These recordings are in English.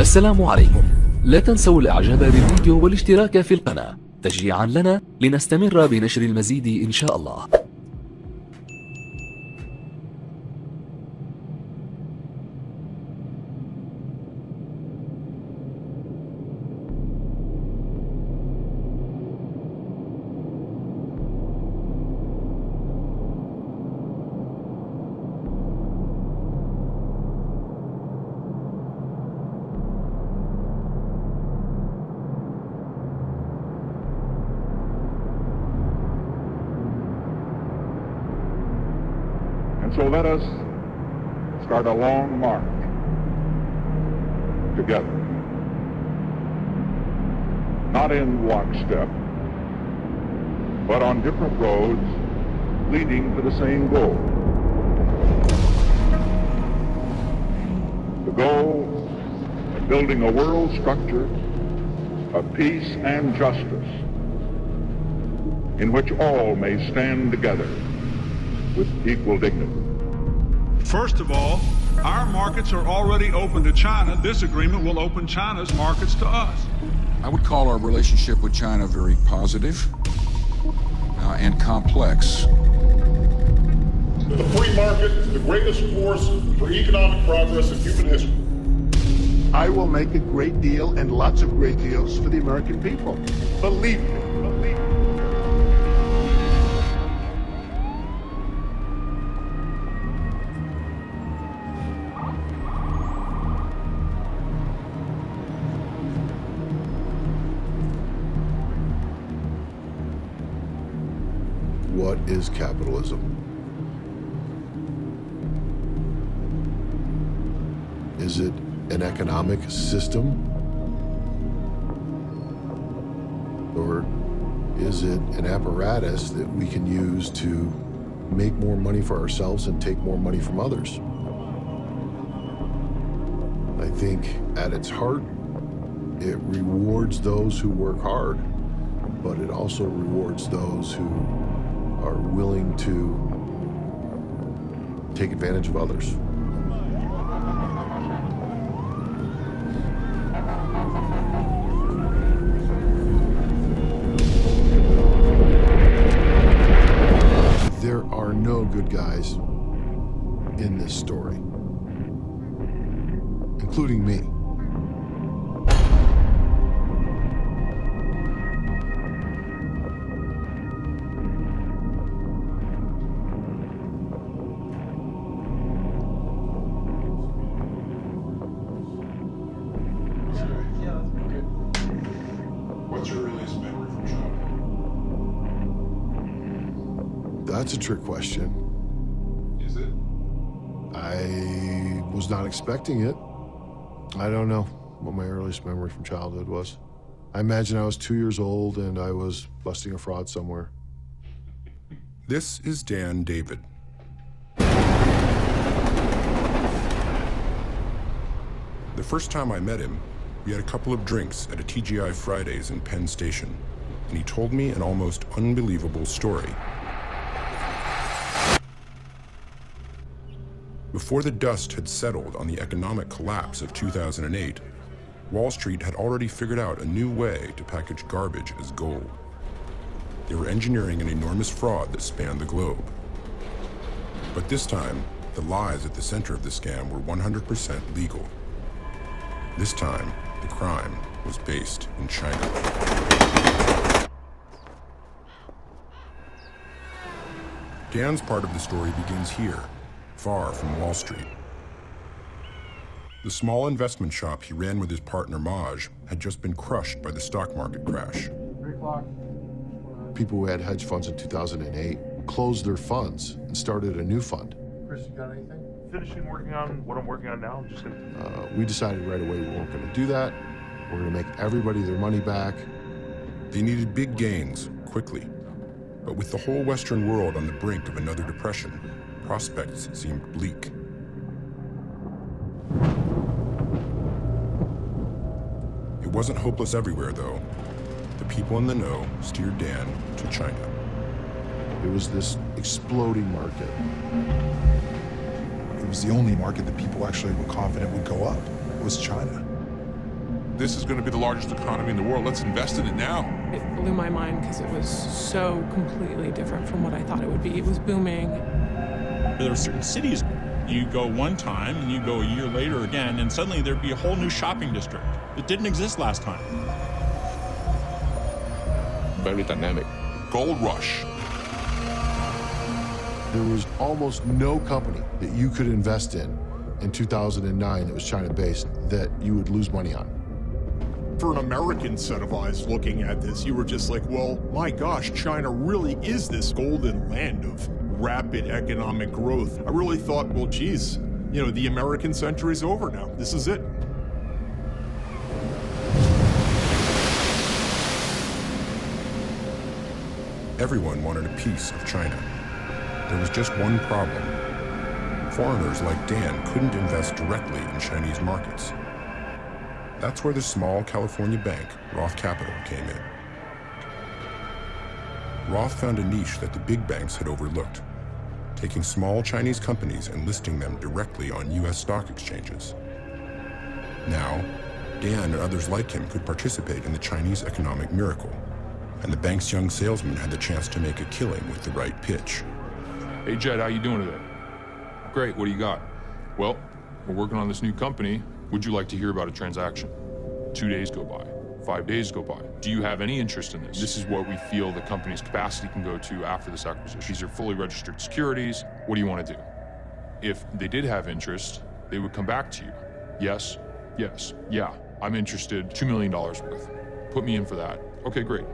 السلام عليكم. لا تنسوا الاعجاب بالفيديو والاشتراك في القناة تشجيعا لنا لنستمر بنشر المزيد إن شاء الله. And so let us start a long march together, not in lockstep, but on different roads leading to the same goal. The goal of building a world structure of peace and justice in which all may stand together with equal dignity. First of all, our markets are already open to China. This agreement will open China's markets to us. I would call our relationship with China very positive and complex. The free market is the greatest force for economic progress in human history. I will make a great deal and lots of great deals for the American people. Believe me. What is capitalism? Is it an economic system? Or is it an apparatus that we can use to make more money for ourselves and take more money from others? I think at its heart, it rewards those who work hard, but it also rewards those who are willing to take advantage of others. There are no good guys in this story, including me. What's your earliest memory from childhood? That's a trick question. Is it? I was not expecting it. I don't know what my earliest memory from childhood was. I imagine I was 2 years old and I was busting a fraud somewhere. This is Dan David. The first time I met him, we had a couple of drinks at a TGI Fridays in Penn Station, and he told me an almost unbelievable story. Before the dust had settled on the economic collapse of 2008, Wall Street had already figured out a new way to package garbage as gold. They were engineering an enormous fraud that spanned the globe. But this time, the lies at the center of the scam were 100% legal. This time, the crime was based in China. Dan's part of the story begins here, far from Wall Street. The small investment shop he ran with his partner Maj had just been crushed by the stock market crash. People who had hedge funds in 2008 closed their funds and started a new fund. Chris, you got anything? Finishing working on what I'm working on now. I'm just gonna... We decided right away we weren't going to do that. We're going to make everybody their money back. They needed big gains, quickly. But with the whole Western world on the brink of another depression, prospects seemed bleak. It wasn't hopeless everywhere, though. The people in the know steered Dan to China. It was this exploding market. It was the only market that people actually were confident would go up. It was China. This is going to be the largest economy in the world. Let's invest in it now. It blew my mind because it was so completely different from what I thought it would be. It was booming. There are certain cities, you go one time and you go a year later again, and suddenly there'd be a whole new shopping district that didn't exist last time. Very dynamic. Gold rush. There was almost no company that you could invest in 2009 that was China-based that you would lose money on. For an American set of eyes looking at this, you were just like, well, my gosh, China really is this golden land of rapid economic growth. I really thought, well, geez, you know, the American century's over now. This is it. Everyone wanted a piece of China. There was just one problem. Foreigners like Dan couldn't invest directly in Chinese markets. That's where the small California bank, Roth Capital, came in. Roth found a niche that the big banks had overlooked, taking small Chinese companies and listing them directly on US stock exchanges. Now, Dan and others like him could participate in the Chinese economic miracle, and the bank's young salesman had the chance to make a killing with the right pitch. Hey Jed, how you doing today? Great, what do you got? Well, we're working on this new company. Would you like to hear about a transaction? 2 days go by, 5 days go by. Do you have any interest in this? This is what we feel the company's capacity can go to after this acquisition. These are fully registered securities. What do you want to do? If they did have interest, they would come back to you. Yes, yes, yeah, I'm interested, $2 million worth. Put me in for that. Okay, great.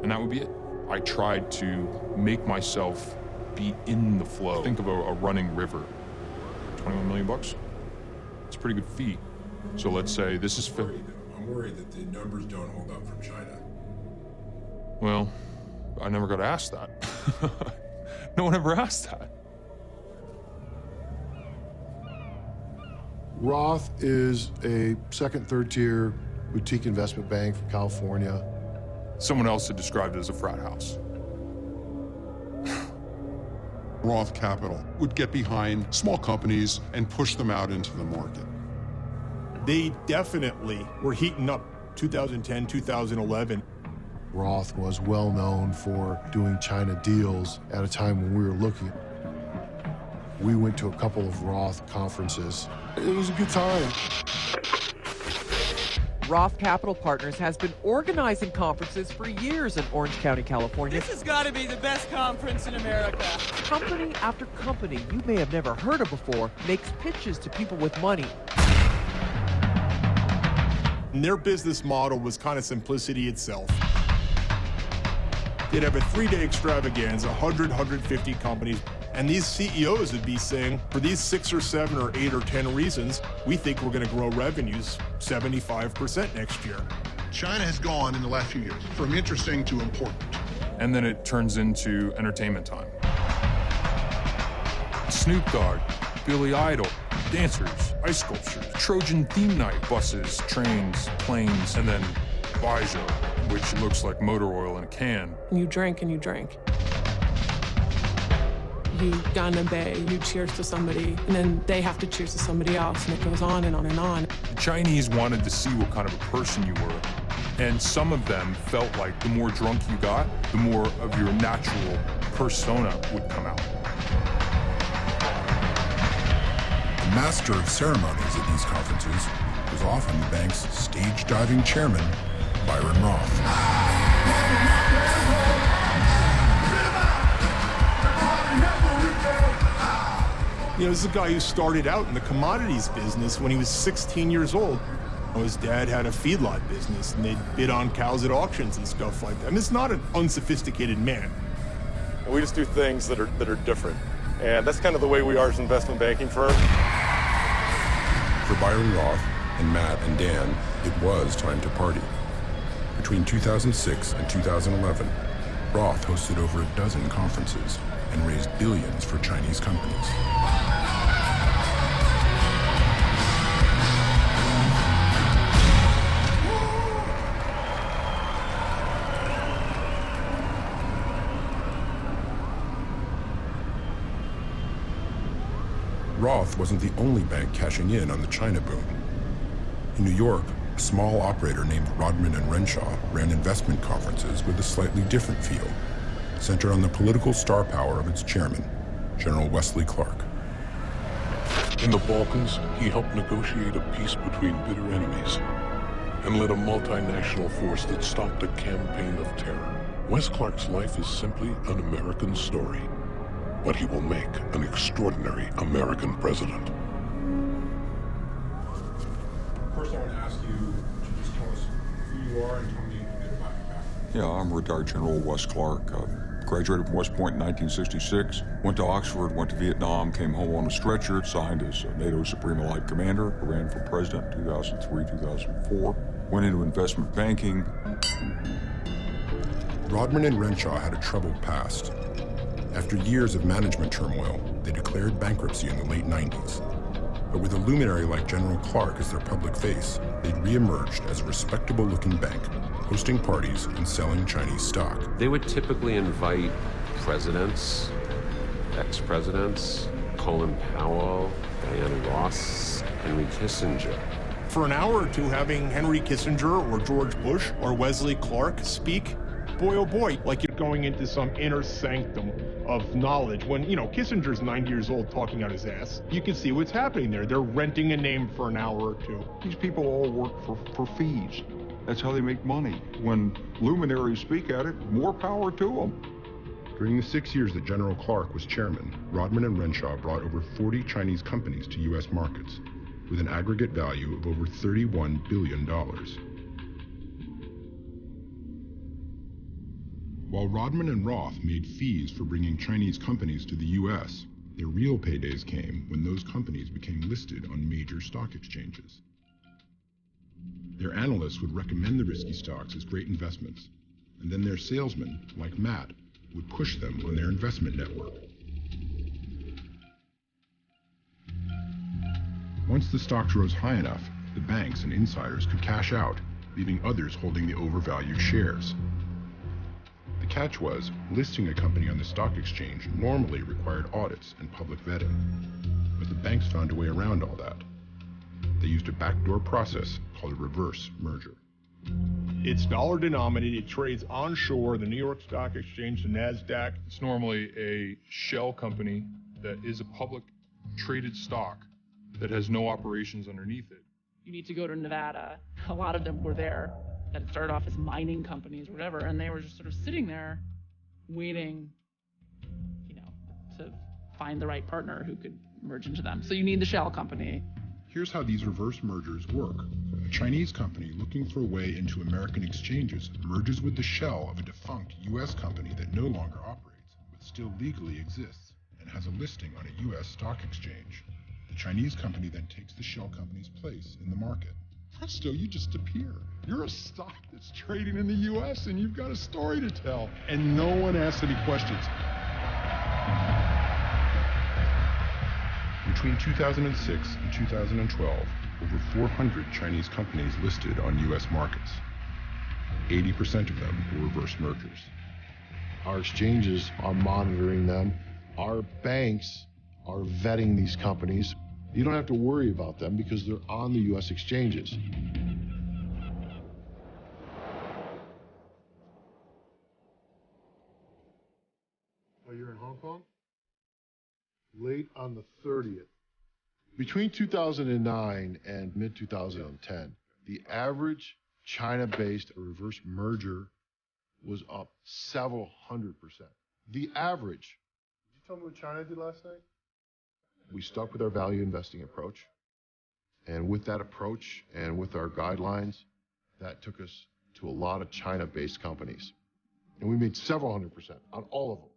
And that would be it. I tried to make myself be in the flow. Think of a running river. 21 million bucks? It's a pretty good fee. So let's say this is fair. I'm worried that the numbers don't hold up from China. Well, I never got asked that. No one ever asked that. Roth is a second, third tier boutique investment bank from California. Someone else had described it as a frat house. Roth Capital would get behind small companies and push them out into the market. They definitely were heating up 2010, 2011. Roth was well known for doing China deals at a time when we were looking. We went to a couple of Roth conferences. It was a good time. Roth Capital Partners has been organizing conferences for years in Orange County, California. This has got to be the best conference in America. Company after company you may have never heard of before makes pitches to people with money. And their business model was kind of simplicity itself. They'd have a 3-day extravaganza, 100, 150 companies, and these CEOs would be saying, for these 6 or 7 or 8 or 10 reasons, we think we're going to grow revenues 75% next year. China has gone in the last few years from interesting to important. And then it turns into entertainment time. Snoop Dogg, Billy Idol, dancers, ice sculptures, Trojan theme night, buses, trains, planes, and then Baijiu, which looks like motor oil in a can. You drink and you drink. You ganbei, you cheers to somebody, and then they have to cheers to somebody else, and it goes on and on and on. The Chinese wanted to see what kind of a person you were, and some of them felt like the more drunk you got, the more of your natural persona would come out. The master of ceremonies at these conferences was often the bank's stage-diving chairman, Byron Roth. You know, this is a guy who started out in the commodities business when he was 16 years old. His dad had a feedlot business, and they'd bid on cows at auctions and stuff like that. I mean, it's not an unsophisticated man. And we just do things that are different. And that's kind of the way we are as an investment banking firm. For Byron Roth and Matt and Dan, it was time to party. Between 2006 and 2011, Roth hosted over a dozen conferences and raised billions for Chinese companies. Roth wasn't the only bank cashing in on the China boom. In New York, a small operator named Rodman and Renshaw ran investment conferences with a slightly different feel, centered on the political star power of its chairman, General Wesley Clark. In the Balkans, he helped negotiate a peace between bitter enemies and led a multinational force that stopped a campaign of terror. Wes Clark's life is simply an American story, but he will make an extraordinary American president. First, I want to ask you to just tell us who you are and tell me a bit about your background. Yeah, I'm retired General Wes Clark. Graduated from West Point in 1966, went to Oxford, went to Vietnam, came home on a stretcher, signed as NATO Supreme Allied Commander, ran for president in 2003, 2004, went into investment banking. Rodman and Renshaw had a troubled past. After years of management turmoil, they declared bankruptcy in the late 90s. But with a luminary like General Clark as their public face, they'd re-emerged as a respectable-looking bank, hosting parties and selling Chinese stock. They would typically invite presidents, ex-presidents, Colin Powell, Diana Ross, Henry Kissinger. For an hour or two, having Henry Kissinger or George Bush or Wesley Clark speak, boy oh boy, like you're going into some inner sanctum of knowledge. When, you know, Kissinger's 90 years old talking out his ass, you can see what's happening there. They're renting a name for an hour or two. These people all work for fees. That's how they make money. When luminaries speak at it, more power to them. During the 6 years that General Clark was chairman, Rodman and Renshaw brought over 40 Chinese companies to U.S. markets, with an aggregate value of over $31 billion. While Rodman and Roth made fees for bringing Chinese companies to the U.S., their real paydays came when those companies became listed on major stock exchanges. Their analysts would recommend the risky stocks as great investments, and then their salesmen, like Matt, would push them on their investment network. Once the stocks rose high enough, the banks and insiders could cash out, leaving others holding the overvalued shares. The catch was, listing a company on the stock exchange normally required audits and public vetting, but the banks found a way around all that. They used a backdoor process called a reverse merger. It's dollar denominated, it trades onshore, the New York Stock Exchange, the NASDAQ. It's normally a shell company that is a public traded stock that has no operations underneath it. You need to go to Nevada. A lot of them were there that started off as mining companies or whatever, and they were just sort of sitting there waiting, you know, to find the right partner who could merge into them. So you need the shell company. Here's how these reverse mergers work. A Chinese company looking for a way into American exchanges merges with the shell of a defunct U.S. company that no longer operates, but still legally exists, and has a listing on a U.S. stock exchange. The Chinese company then takes the shell company's place in the market. Presto, you just appear. You're a stock that's trading in the U.S. and you've got a story to tell, and no one asks any questions. Between 2006 and 2012, over 400 Chinese companies listed on U.S. markets. 80% of them were reverse mergers. Our exchanges are monitoring them. Our banks are vetting these companies. You don't have to worry about them because they're on the U.S. exchanges. Oh, you're in Hong Kong? Late on the 30th. Between 2009 and mid-2010, the average China-based reverse merger was up several 100%. The average. Did you tell me what China did last night? We stuck with our value investing approach. And with that approach and with our guidelines, that took us to a lot of China-based companies. And we made several 100% on all of them.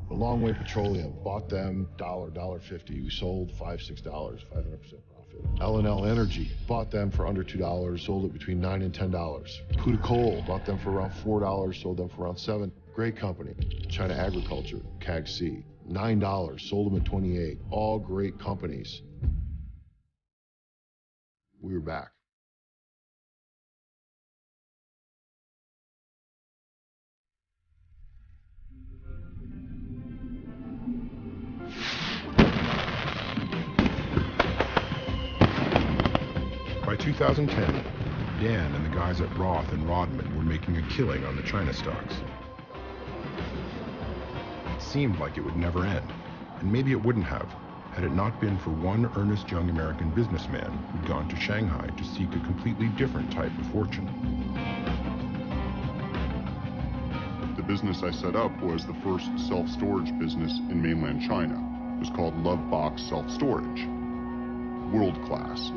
The Long Way Petroleum, bought them $1.50. We sold $5, $6, 500% profit. L&L Energy, bought them for under $2, sold it between $9 and $10. Kuta Coal, bought them for around $4, sold them for around $7. Great company. China Agriculture, CAG-C, $9, sold them at $28. All great companies. We were back. By 2010, Dan and the guys at Roth and Rodman were making a killing on the China stocks. It seemed like it would never end, and maybe it wouldn't have, had it not been for one earnest young American businessman who'd gone to Shanghai to seek a completely different type of fortune. The business I set up was the first self-storage business in mainland China. It was called Lovebox Self-Storage. World class.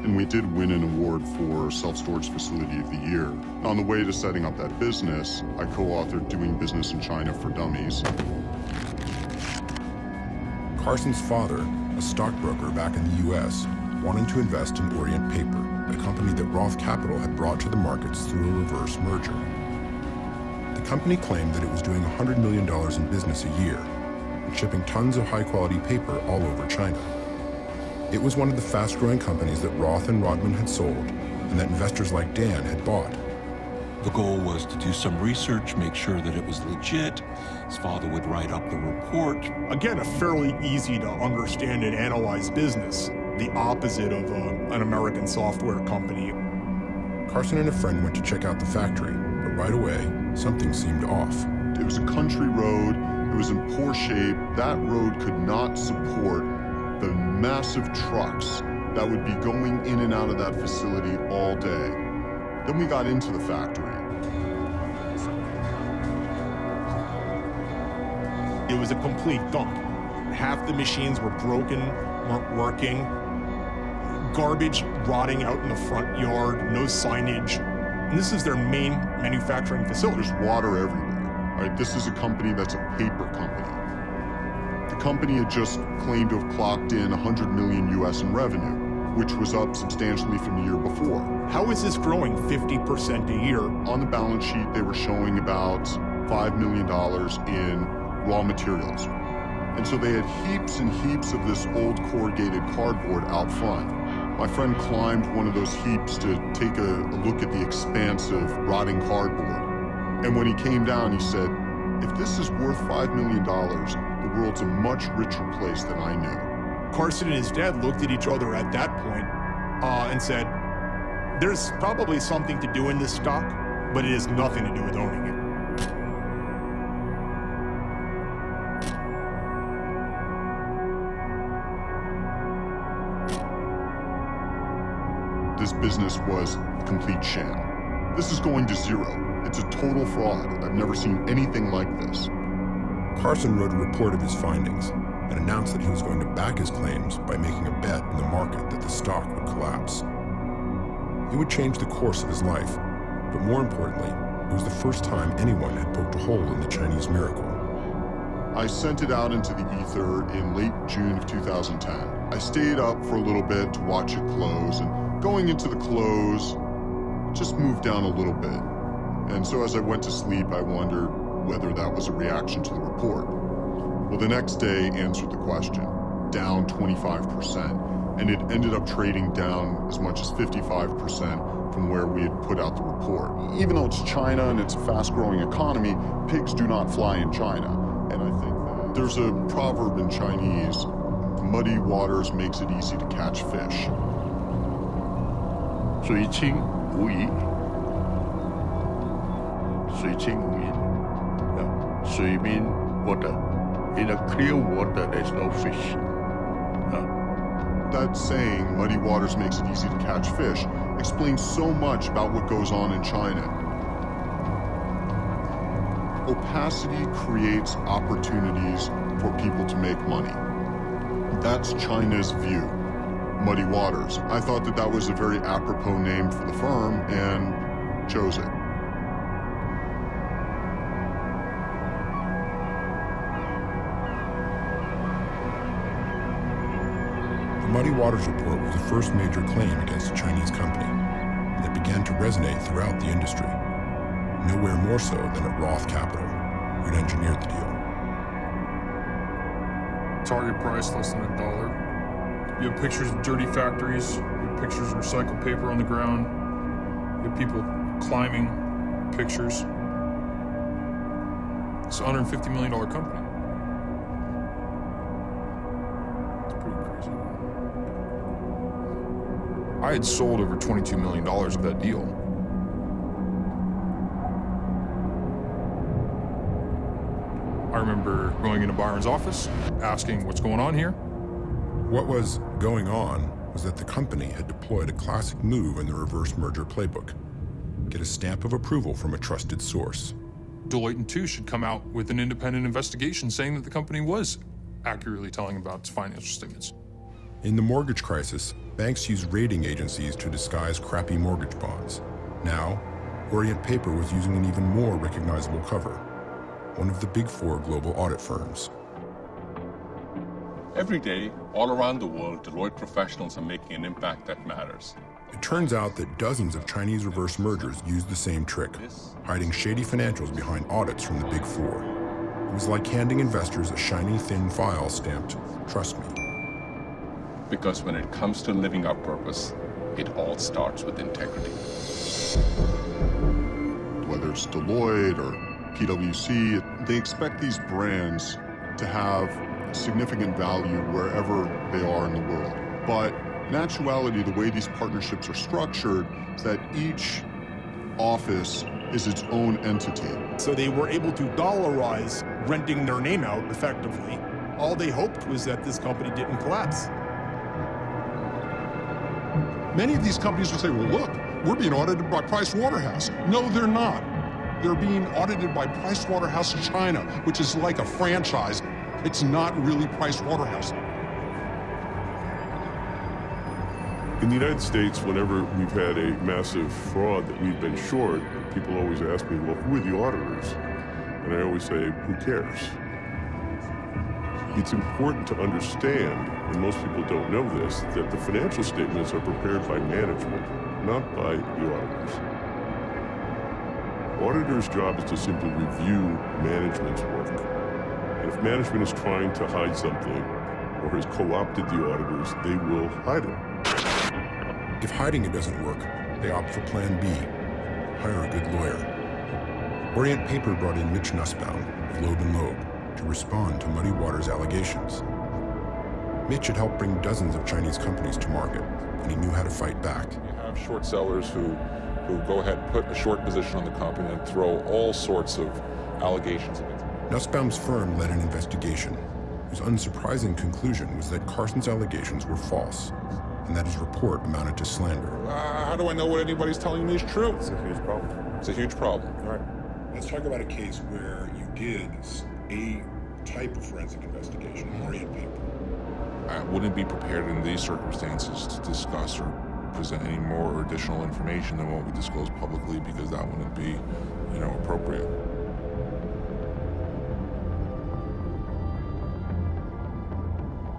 And we did win an award for Self-Storage Facility of the Year. On the way to setting up that business, I co-authored Doing Business in China for Dummies. Carson's father, a stockbroker back in the US, wanted to invest in Orient Paper, a company that Roth Capital had brought to the markets through a reverse merger. The company claimed that it was doing $100 million in business a year and shipping tons of high-quality paper all over China. It was one of the fast-growing companies that Roth and Rodman had sold and that investors like Dan had bought. The goal was to do some research, make sure that it was legit. His father would write up the report. Again, a fairly easy to understand and analyze business, the opposite of an American software company. Carson and a friend went to check out the factory, but right away, something seemed off. It was a country road. It was in poor shape. That road could not support the massive trucks that would be going in and out of that facility all day. Then we got into the factory. It was a complete dump. Half the machines were broken, weren't working. Garbage rotting out in the front yard, no signage. And this is their main manufacturing facility. There's water everywhere. All right, this is a company that's a paper company. The company had just claimed to have clocked in 100 million US in revenue, which was up substantially from the year before. How is this growing 50% a year? On the balance sheet, they were showing about $5 million in raw materials. And so they had heaps and heaps of this old corrugated cardboard out front. My friend climbed one of those heaps to take a look at the expanse of rotting cardboard. And when he came down, he said, if this is worth $5 million, the world's a much richer place than I knew. Carson and his dad looked at each other at that point and said, there's probably something to do in this stock, but it has nothing to do with owning it. This business was a complete sham. This is going to zero. It's a total fraud. I've never seen anything like this. Carson wrote a report of his findings and announced that he was going to back his claims by making a bet in the market that the stock would collapse. It would change the course of his life, but more importantly, it was the first time anyone had poked a hole in the Chinese miracle. I sent it out into the ether in late June of 2010. I stayed up for a little bit to watch it close, and going into the close, it just moved down a little bit. And so as I went to sleep, I wondered whether that was a reaction to the report. Well, the next day answered the question, down 25%, and it ended up trading down as much as 55% from where we had put out the report. Even though it's China and it's a fast-growing economy, pigs do not fly in China. And I think that there's a proverb in Chinese, muddy waters makes it easy to catch fish. 水清无鱼，水清无鱼。水 means water. In a clear water, there's no fish. That saying, muddy waters makes it easy to catch fish, explains so much about what goes on in China. Opacity creates opportunities for people to make money. That's China's view. Muddy waters. I thought that that was a very apropos name for the firm and chose it. The Muddy Waters report was the first major claim against a Chinese company, and it began to resonate throughout the industry. Nowhere more so than at Roth Capital, who'd engineered the deal. Target price less than $1. You have pictures of dirty factories, you have pictures of recycled paper on the ground, you have people climbing pictures. It's a $150 million company. It's pretty crazy. I had sold over $22 million of that deal. I remember going into Byron's office, asking what's going on here. What was going on was that the company had deployed a classic move in the reverse merger playbook. Get a stamp of approval from a trusted source. Deloitte & Touche should come out with an independent investigation saying that the company was accurately telling about its financial statements. In the mortgage crisis, banks used rating agencies to disguise crappy mortgage bonds. Now, Orient Paper was using an even more recognizable cover, one of the big four global audit firms. Every day, all around the world, Deloitte professionals are making an impact that matters. It turns out that dozens of Chinese reverse mergers used the same trick, hiding shady financials behind audits from the big four. It was like handing investors a shiny, thin file stamped, "Trust me." Because when it comes to living our purpose, it all starts with integrity. Whether it's Deloitte or PwC, they expect these brands to have significant value wherever they are in the world. But in actuality, the way these partnerships are structured is that each office is its own entity. So they were able to dollarize renting their name out effectively. All they hoped was that this company didn't collapse. Many of these companies will say, well, look, we're being audited by Price Waterhouse. No, they're not. They're being audited by Price Waterhouse China, which is like a franchise. It's not really Price Waterhouse. In the United States, whenever we've had a massive fraud that we've been short, people always ask me, well, who are the auditors? And I always say, who cares? It's important to understand, and most people don't know this, that the financial statements are prepared by management, not by the auditors. Auditors' job is to simply review management's work. And if management is trying to hide something or has co-opted the auditors, they will hide it. If hiding it doesn't work, they opt for Plan B, hire a good lawyer. Orient Paper brought in Mitch Nussbaum of Loeb & Loeb to respond to Muddy Waters' allegations. Mitch had helped bring dozens of Chinese companies to market, and he knew how to fight back. You have short sellers who go ahead and put a short position on the company and throw all sorts of allegations against it. Nussbaum's firm led an investigation, whose unsurprising conclusion was that Carson's allegations were false, and that his report amounted to slander. How do I know what anybody's telling me is true? It's a huge problem. It's a huge problem. All right. Let's talk about a case where you did a type of forensic investigation, Orient Paper. I wouldn't be prepared in these circumstances to discuss or present any more or additional information than what we disclose publicly, because that wouldn't be, appropriate.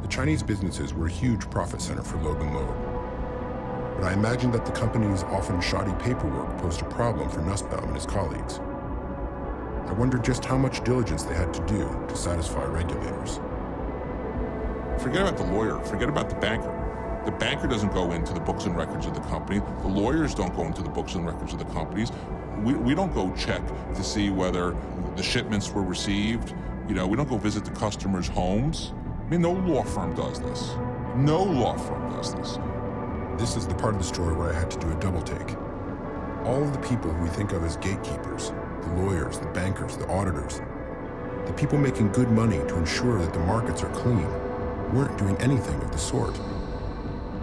The Chinese businesses were a huge profit center for Loeb & Loeb. But I imagine that the company's often shoddy paperwork posed a problem for Nussbaum and his colleagues. I wondered just how much diligence they had to do to satisfy regulators. Forget about the lawyer, forget about the banker. The banker doesn't go into the books and records of the company. The lawyers don't go into the books and records of the companies. We don't go check to see whether the shipments were received. We don't go visit the customers' homes. I mean, no law firm does this. No law firm does this. This is the part of the story where I had to do a double take. All of the people who we think of as gatekeepers, the lawyers, the bankers, the auditors, the people making good money to ensure that the markets are clean, weren't doing anything of the sort.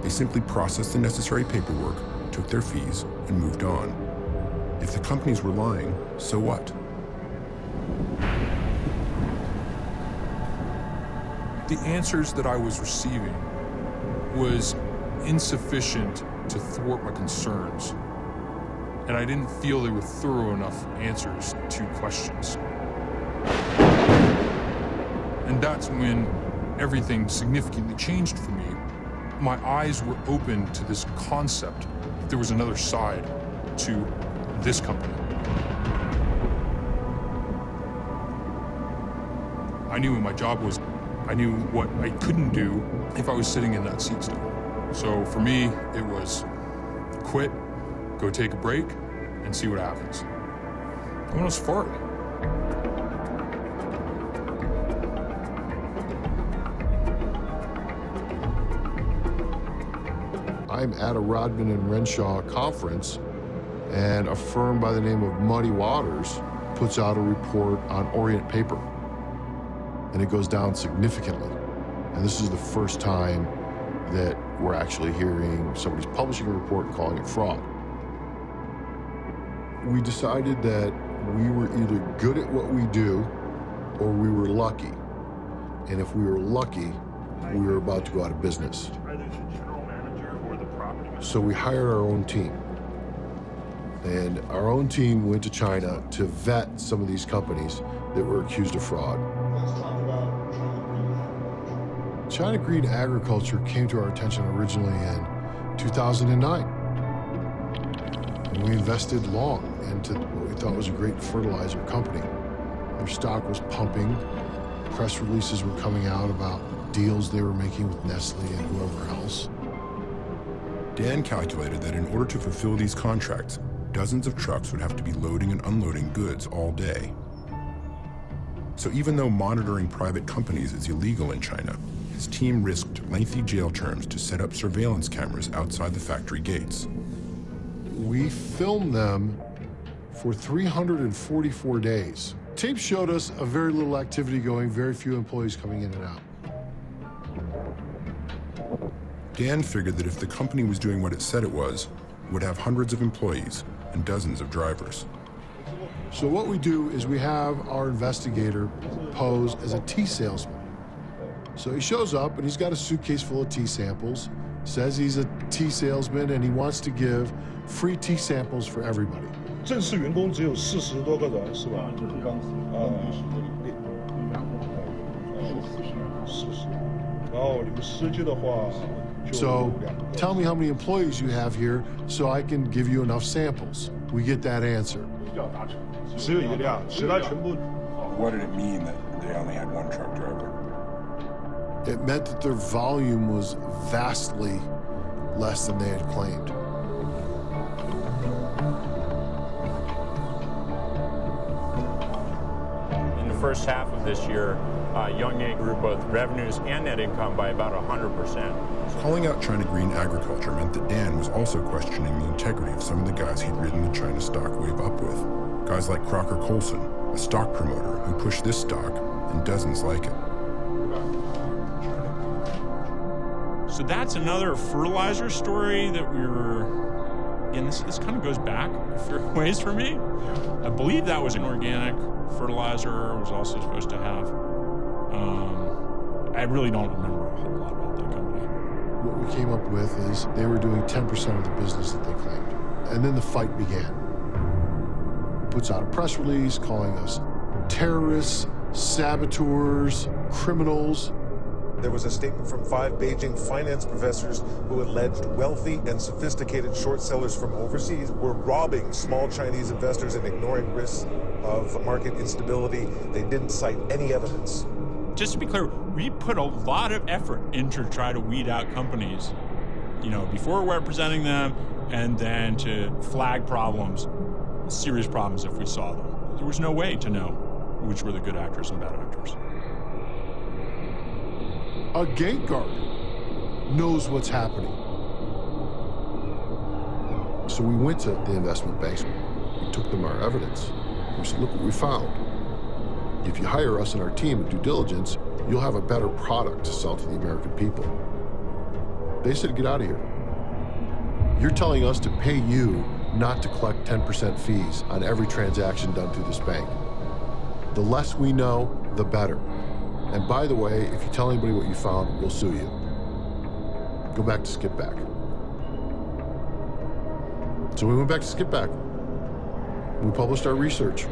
They simply processed the necessary paperwork, took their fees, and moved on. If the companies were lying, so what? The answers that I was receiving was insufficient to thwart my concerns, and I didn't feel they were thorough enough answers to questions. And that's when everything significantly changed for me. My eyes were open to this concept that there was another side to this company. I knew what my job was. I knew what I couldn't do if I was sitting in that seat still. So for me, it was quit, go take a break, and see what happens. I want to fart. I I'm at a Rodman and Renshaw conference, and a firm by the name of Muddy Waters puts out a report on Orient paper, and it goes down significantly. And this is the first time that we're actually hearing somebody's publishing a report and calling it fraud. We decided that we were either good at what we do or we were lucky. And if we were lucky, we were about to go out of business. So we hired our own team. And our own team went to China to vet some of these companies that were accused of fraud. China Green Agriculture came to our attention originally in 2009. And we invested long into what we thought was a great fertilizer company. Their stock was pumping. Press releases were coming out about deals they were making with Nestle and whoever else. Dan calculated that in order to fulfill these contracts, dozens of trucks would have to be loading and unloading goods all day. So even though monitoring private companies is illegal in China, his team risked lengthy jail terms to set up surveillance cameras outside the factory gates. We filmed them for 344 days. Tape showed us a very little activity going, very few employees coming in and out. Dan figured that if the company was doing what it said it was, it would have hundreds of employees and dozens of drivers. So what we do is we have our investigator pose as a tea salesman. So he shows up and he's got a suitcase full of tea samples, says he's a tea salesman and he wants to give free tea samples for everybody. 正式员工只有40多个人，是吧？然后你们司机的话。So tell me how many employees you have here so I can give you enough samples. We get that answer. What did it mean that they only had one truck driver? It meant that their volume was vastly less than they had claimed. In the first half of this year, Yongye grew both revenues and net income by about 100%. Calling out China Green Agriculture meant that Dan was also questioning the integrity of some of the guys he'd ridden the China stock wave up with. Guys like Crocker Colson, a stock promoter who pushed this stock and dozens like it. So that's another fertilizer story that we were, again, this kind of goes back a fair ways for me. I believe that was an organic fertilizer. It was also supposed to have, I really don't remember a whole lot about that company. What we came up with is they were doing 10% of the business that they claimed. And then the fight began. Puts out a press release calling us terrorists, saboteurs, criminals. There was a statement from 5 Beijing finance professors who alleged wealthy and sophisticated short sellers from overseas were robbing small Chinese investors and ignoring risks of market instability. They didn't cite any evidence. Just to be clear, we put a lot of effort into try to weed out companies, before representing them, and then to flag problems, serious problems if we saw them. There was no way to know which were the good actors and bad actors. A gate guard knows what's happening. So we went to the investment banks, we took them our evidence. We said, look what we found. If you hire us and our team with due diligence, you'll have a better product to sell to the American people. They said, get out of here. You're telling us to pay you not to collect 10% fees on every transaction done through this bank. The less we know, the better. And by the way, if you tell anybody what you found, we'll sue you. Go back to Skip Back. So we went back to Skip Back. We published our research.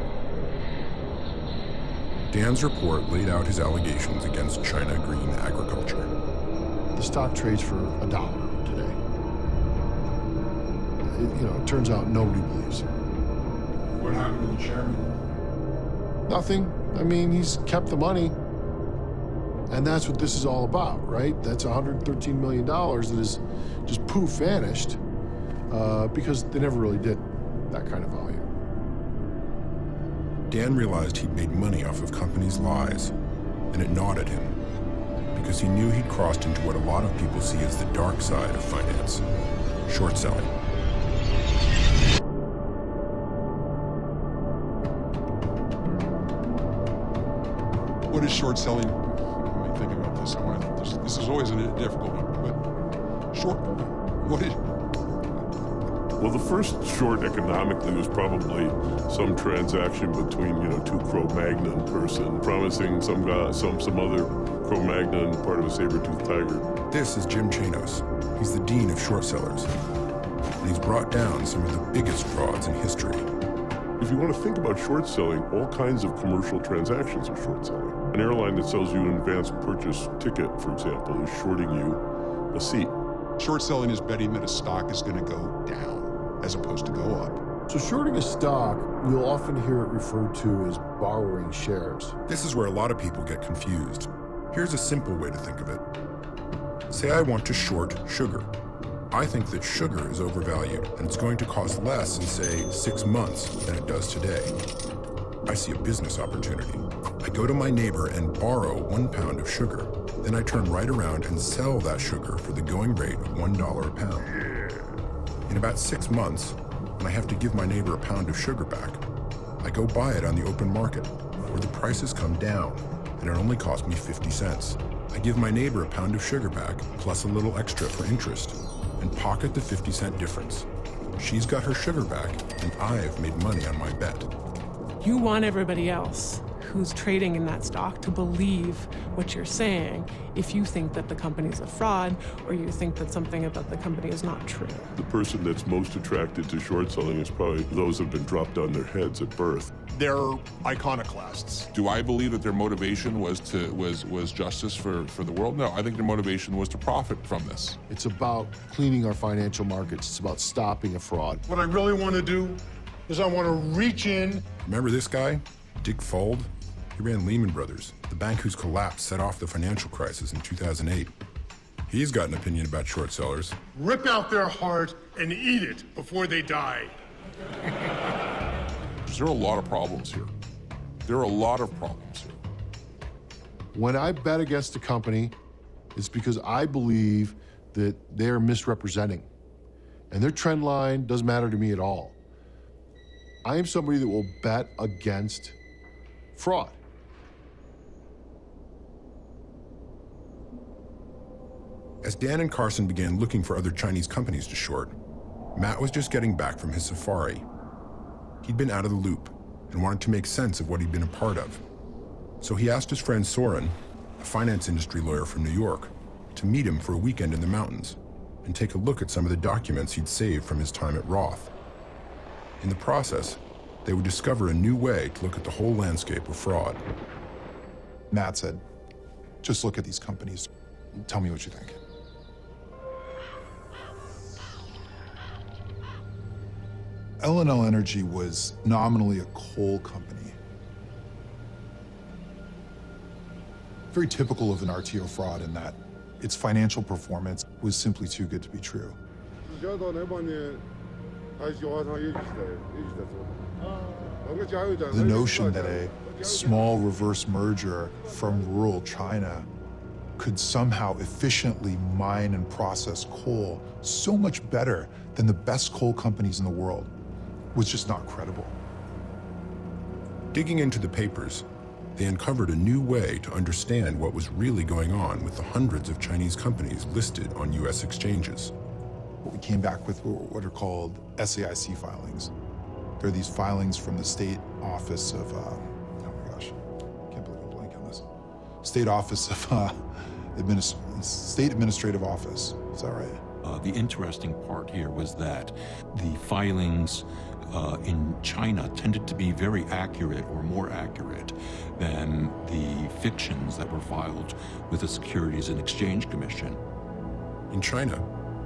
Dan's report laid out his allegations against China Green Agriculture. The stock trades for $1 today. It turns out nobody believes it. What happened to the chairman? Nothing. I mean, he's kept the money. And that's what this is all about, right? That's $113 million that is just poof vanished because they never really did that kind of volume. Dan realized he'd made money off of companies' lies, and it gnawed at him, because he knew he'd crossed into what a lot of people see as the dark side of finance, short selling. What is short selling? Let me think about this. This is always a difficult one, but what is? Well, the first short economically was probably some transaction between, two Cro-Magnon person promising some other Cro-Magnon part of a saber-toothed tiger. This is Jim Chanos. He's the dean of short sellers, and he's brought down some of the biggest frauds in history. If you want to think about short selling, all kinds of commercial transactions are short selling. An airline that sells you an advance purchase ticket, for example, is shorting you a seat. Short selling is betting that a stock is going to go down as opposed to go up. So shorting a stock, you'll often hear it referred to as borrowing shares. This is where a lot of people get confused. Here's a simple way to think of it. Say I want to short sugar. I think that sugar is overvalued and it's going to cost less in, say, 6 months than it does today. I see a business opportunity. I go to my neighbor and borrow 1 pound of sugar. Then I turn right around and sell that sugar for the going rate of $1 a pound. In about 6 months, when I have to give my neighbor a pound of sugar back, I go buy it on the open market, where the prices come down, and it only cost me 50 cents. I give my neighbor a pound of sugar back, plus a little extra for interest, and pocket the 50-cent difference. She's got her sugar back, and I've made money on my bet. You want everybody else who's trading in that stock to believe what you're saying if you think that the company's a fraud or you think that something about the company is not true. The person that's most attracted to short selling is probably those that have been dropped on their heads at birth. They're iconoclasts. Do I believe that their motivation was justice for the world? No, I think their motivation was to profit from this. It's about cleaning our financial markets. It's about stopping a fraud. What I really want to do is I want to reach in. Remember this guy, Dick Fuld? He ran Lehman Brothers, the bank whose collapse set off the financial crisis in 2008. He's got an opinion about short sellers. Rip out their heart and eat it before they die. There are a lot of problems here. There are a lot of problems here. When I bet against a company, it's because I believe that they're misrepresenting. And their trend line doesn't matter to me at all. I am somebody that will bet against fraud. As Dan and Carson began looking for other Chinese companies to short, Matt was just getting back from his safari. He'd been out of the loop and wanted to make sense of what he'd been a part of. So he asked his friend Soren, a finance industry lawyer from New York, to meet him for a weekend in the mountains and take a look at some of the documents he'd saved from his time at Roth. In the process, they would discover a new way to look at the whole landscape of fraud. Matt said, just look at these companies. Tell me what you think. L&L Energy was nominally a coal company. Very typical of an RTO fraud in that its financial performance was simply too good to be true. The notion that a small reverse merger from rural China could somehow efficiently mine and process coal so much better than the best coal companies in the world was just not credible. Digging into the papers, they uncovered a new way to understand what was really going on with the hundreds of Chinese companies listed on U.S. exchanges. What we came back with were what are called SAIC filings. They're these filings from the State Office of, oh my gosh, can't believe I'm blanking on this. State Office of, State Administrative Office, is that right? The interesting part here was that the filings in China tended to be very accurate or more accurate than the fictions that were filed with the Securities and Exchange Commission. In China,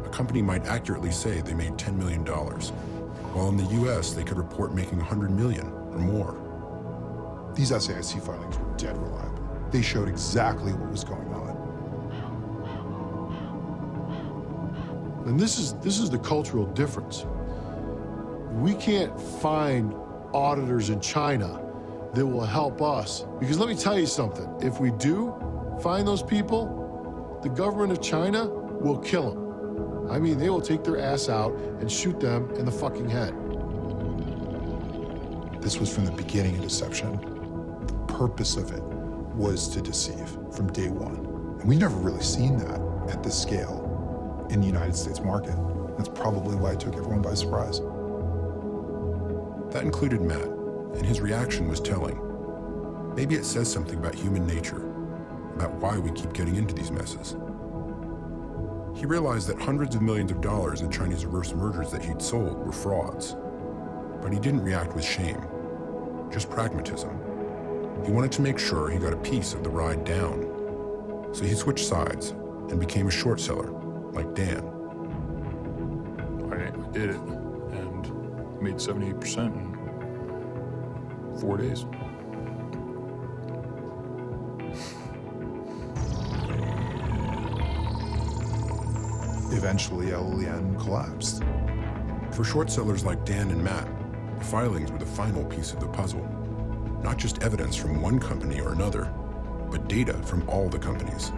a company might accurately say they made $10 million, while in the US they could report making $100 million or more. These SAIC filings were dead reliable. They showed exactly what was going on. And this is the cultural difference. We can't find auditors in China that will help us, because let me tell you something, if we do find those people, the government of China will kill them. I mean, they will take their ass out and shoot them in the fucking head. This was from the beginning a deception. The purpose of it was to deceive from day one. And we've never really seen that at this scale in the United States market. That's probably why it took everyone by surprise. That included Matt, and his reaction was telling. Maybe it says something about human nature, about why we keep getting into these messes. He realized that hundreds of millions of dollars in Chinese reverse mergers that he'd sold were frauds. But he didn't react with shame, just pragmatism. He wanted to make sure he got a piece of the ride down. So he switched sides and became a short seller, like Dan. I did it and made 78% in 4 days. Eventually, LLN collapsed. For short sellers like Dan and Matt, the filings were the final piece of the puzzle. Not just evidence from one company or another, but data from all the companies.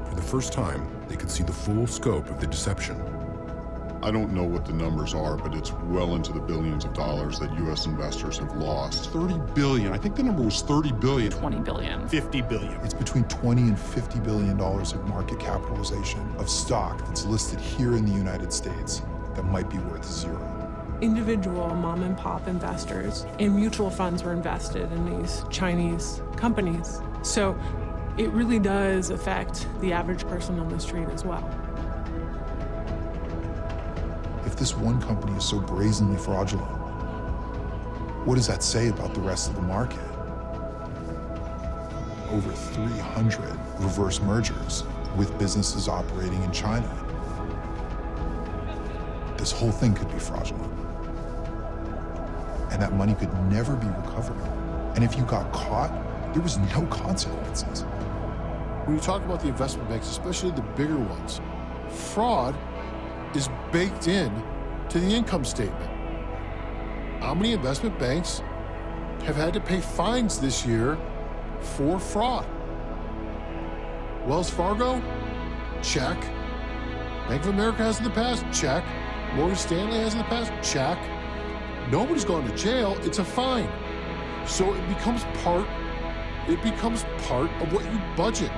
For the first time, they could see the full scope of the deception. I don't know what the numbers are, but it's well into the billions of dollars that U.S. investors have lost. 30 billion. I think the number was 30 billion. 20 billion. 50 billion. It's between $20 and $50 billion of market capitalization of stock that's listed here in the United States that might be worth zero. Individual mom and pop investors and mutual funds were invested in these Chinese companies. So it really does affect the average person on the street as well. If this one company is so brazenly fraudulent, what does that say about the rest of the market? Over 300 reverse mergers with businesses operating in China. This whole thing could be fraudulent. And that money could never be recovered. And if you got caught, there was no consequences. When you talk about the investment banks, especially the bigger ones, fraud is baked in to the income statement. How many investment banks have had to pay fines this year for fraud? Wells Fargo? Check. Bank of America has in the past? Check. Morgan Stanley has in the past? Check. Nobody's gone to jail, it's a fine. So it becomes part of what you budget.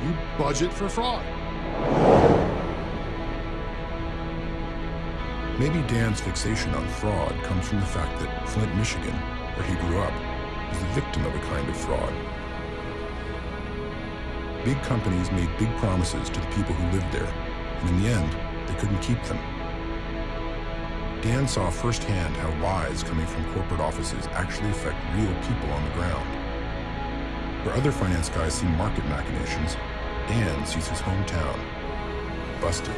You budget for fraud. Maybe Dan's fixation on fraud comes from the fact that Flint, Michigan, where he grew up, was the victim of a kind of fraud. Big companies made big promises to the people who lived there, and in the end, they couldn't keep them. Dan saw firsthand how lies coming from corporate offices actually affect real people on the ground. Where other finance guys see market machinations, Dan sees his hometown busted,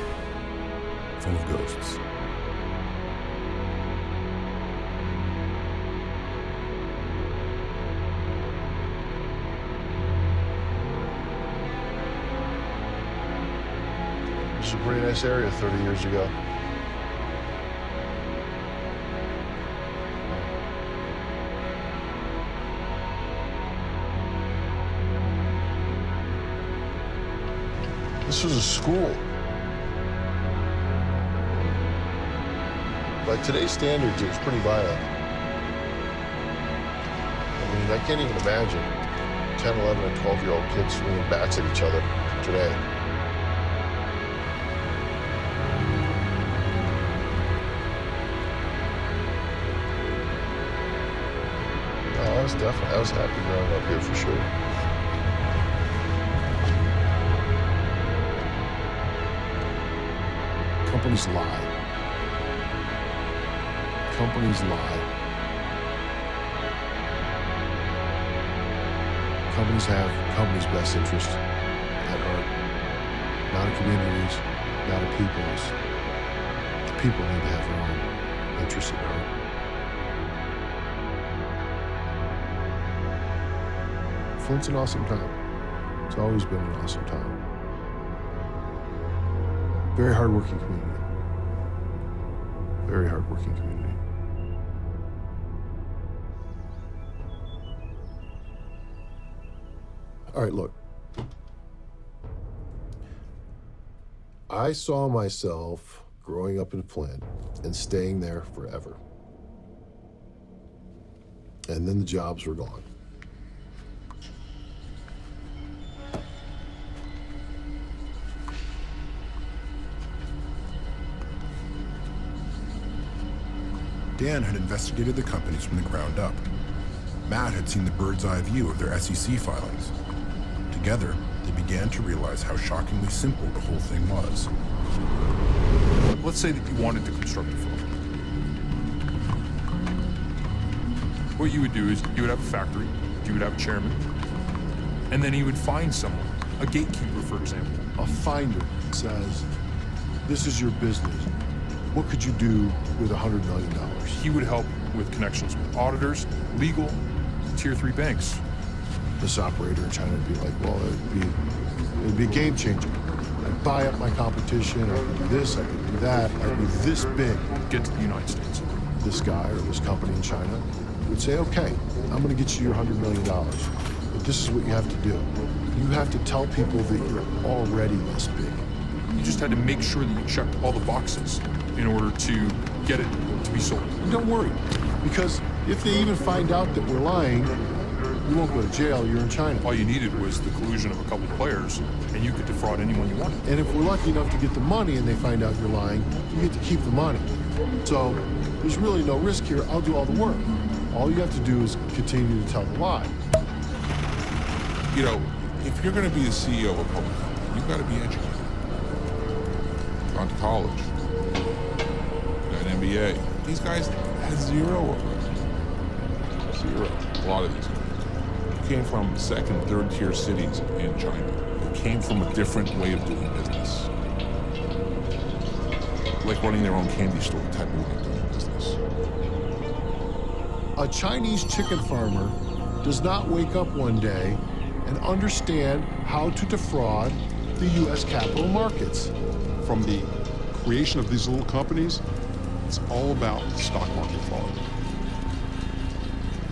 full of ghosts. This was a pretty nice area 30 years ago. This was a school. By today's standards, it was pretty violent. I mean, I can't even imagine 10, 11, and 12-year-old kids swinging bats at each other today. I was happy growing up here for sure. Companies lie. Companies lie. Companies have companies' best interest at heart. Not a community's, not a people's. The people need to have their own interests at heart. Flint's an awesome town. It's always been an awesome town. Very hardworking community. Very hardworking community. All right, look. I saw myself growing up in Flint and staying there forever. And then the jobs were gone. Dan had investigated the companies from the ground up. Matt had seen the bird's eye view of their SEC filings. Together, they began to realize how shockingly simple the whole thing was. Let's say that you wanted to construct a firm. What you would do is you would have a factory, you would have a chairman, and then he would find someone, a gatekeeper, for example. A finder says, this is your business. What could you do with $100 million? He would help with connections with auditors, legal, tier 3 banks. This operator in China would be like, well, it'd be a game changer. I'd buy up my competition, I could do this, I could do that, I'd be this big. Get to the United States. This guy or this company in China would say, okay, I'm gonna get you your $100 million, but this is what you have to do. You have to tell people that you're already this big. You just had to make sure that you checked all the boxes in order to get it to be sold. And don't worry, because if they even find out that we're lying, you won't go to jail, you're in China. All you needed was the collusion of a couple of players, and you could defraud anyone you wanted. And if we're lucky enough to get the money and they find out you're lying, you get to keep the money. So there's really no risk here, I'll do all the work. All you have to do is continue to tell the lie. You know, if you're going to be the CEO of a company, you've got to be educated. Gone to college, got an MBA. These guys had zero of it. Zero. A lot of these guys came from second, third tier cities in China. They came from a different way of doing business. Like running their own candy store type of way of doing business. A Chinese chicken farmer does not wake up one day and understand how to defraud the U.S. capital markets. From the creation of these little companies, it's all about stock market fraud.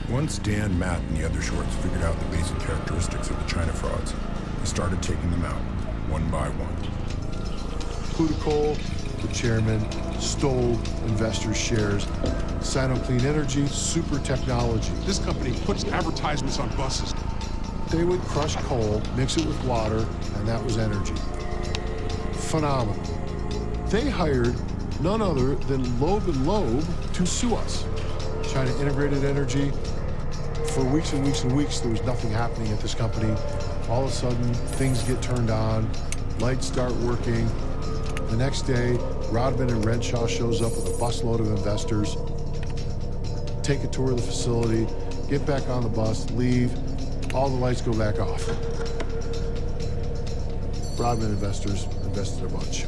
Once Dan, Matt, and the other shorts figured out the basic characteristics of the China frauds, they started taking them out, one by one. Cole, the chairman, stole investors' shares. Sino Clean Energy, Super Technology. This company puts advertisements on buses. They would crush coal, mix it with water, and that was energy. Phenomenal. They hired none other than Loeb & Loeb to sue us. China Integrated Energy. For weeks and weeks and weeks, there was nothing happening at this company. All of a sudden, things get turned on, lights start working. The next day, Rodman and Renshaw shows up with a busload of investors, take a tour of the facility, get back on the bus, leave, all the lights go back off. Rodman investors invested a bunch.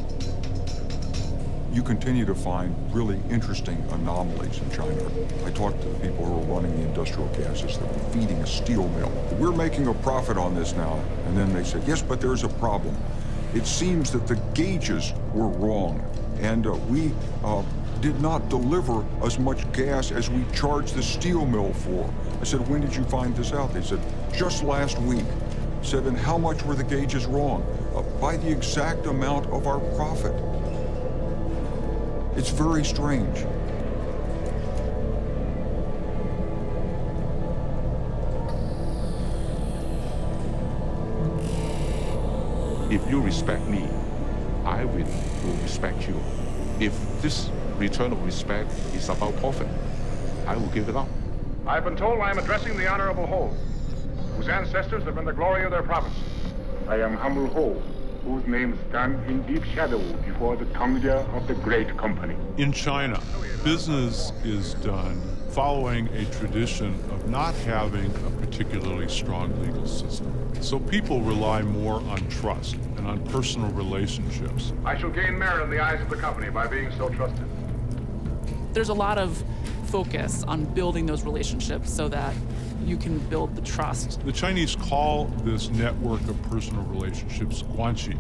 You continue to find really interesting anomalies in China. I talked to the people who are running the industrial gases that were feeding a steel mill. We're making a profit on this now. And then they said, yes, but there's a problem. It seems that the gauges were wrong, and we did not deliver as much gas as we charged the steel mill for. I said, when did you find this out? They said, just last week. I said, and how much were the gauges wrong? By the exact amount of our profit. It's very strange. If you respect me, I will respect you. If this return of respect is about profit, I will give it up. I've been told I am addressing the Honorable Ho, whose ancestors have been the glory of their province. I am humble Ho, whose name stands in deep shadow before the Tongjia of the great company. In China, business is done following a tradition of not having a particularly strong legal system. So people rely more on trust and on personal relationships. I shall gain merit in the eyes of the company by being so trusted. There's a lot of focus on building those relationships so that you can build the trust. The Chinese call this network of personal relationships guanxi.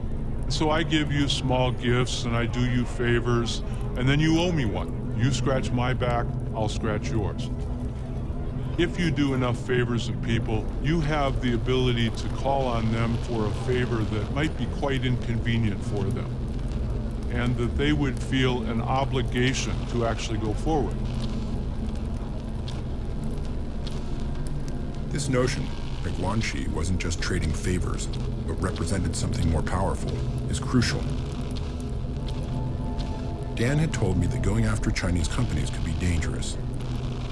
So I give you small gifts and I do you favors, and then you owe me one. You scratch my back, I'll scratch yours. If you do enough favors of people, you have the ability to call on them for a favor that might be quite inconvenient for them. and that they would feel an obligation to actually go forward. This notion that Guanxi wasn't just trading favors, but represented something more powerful, is crucial. Dan had told me that going after Chinese companies could be dangerous,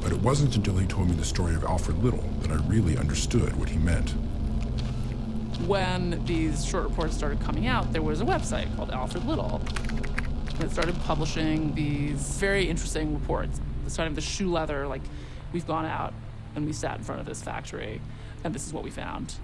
but it wasn't until he told me the story of Alfred Little that I really understood what he meant. When these short reports started coming out, there was a website called Alfred Little that started publishing these very interesting reports. The starting of the shoe leather, like, we've gone out and we sat in front of this factory, and this is what we found.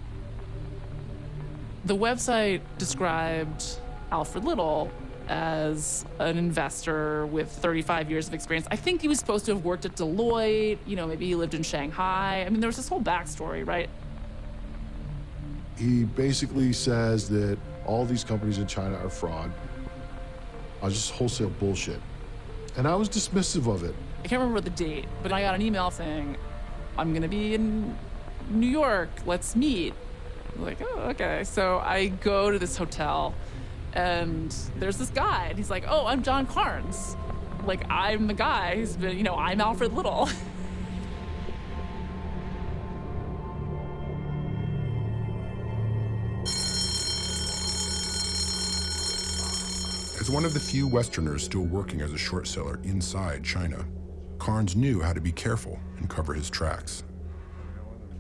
The website described Alfred Little as an investor with 35 years of experience. I think he was supposed to have worked at Deloitte, you know, maybe he lived in Shanghai. I mean, there was this whole backstory, right? He basically says that all these companies in China are fraud, are just wholesale bullshit. And I was dismissive of it. I can't remember the date, but I got an email saying, I'm gonna be in New York, let's meet. I'm like, oh, okay. So I go to this hotel, and there's this guy, and he's like, oh, I'm John Carnes. Like, I'm the guy who's been, you know, I'm Alfred Little. As one of the few Westerners still working as a short seller inside China, Carnes knew how to be careful and cover his tracks.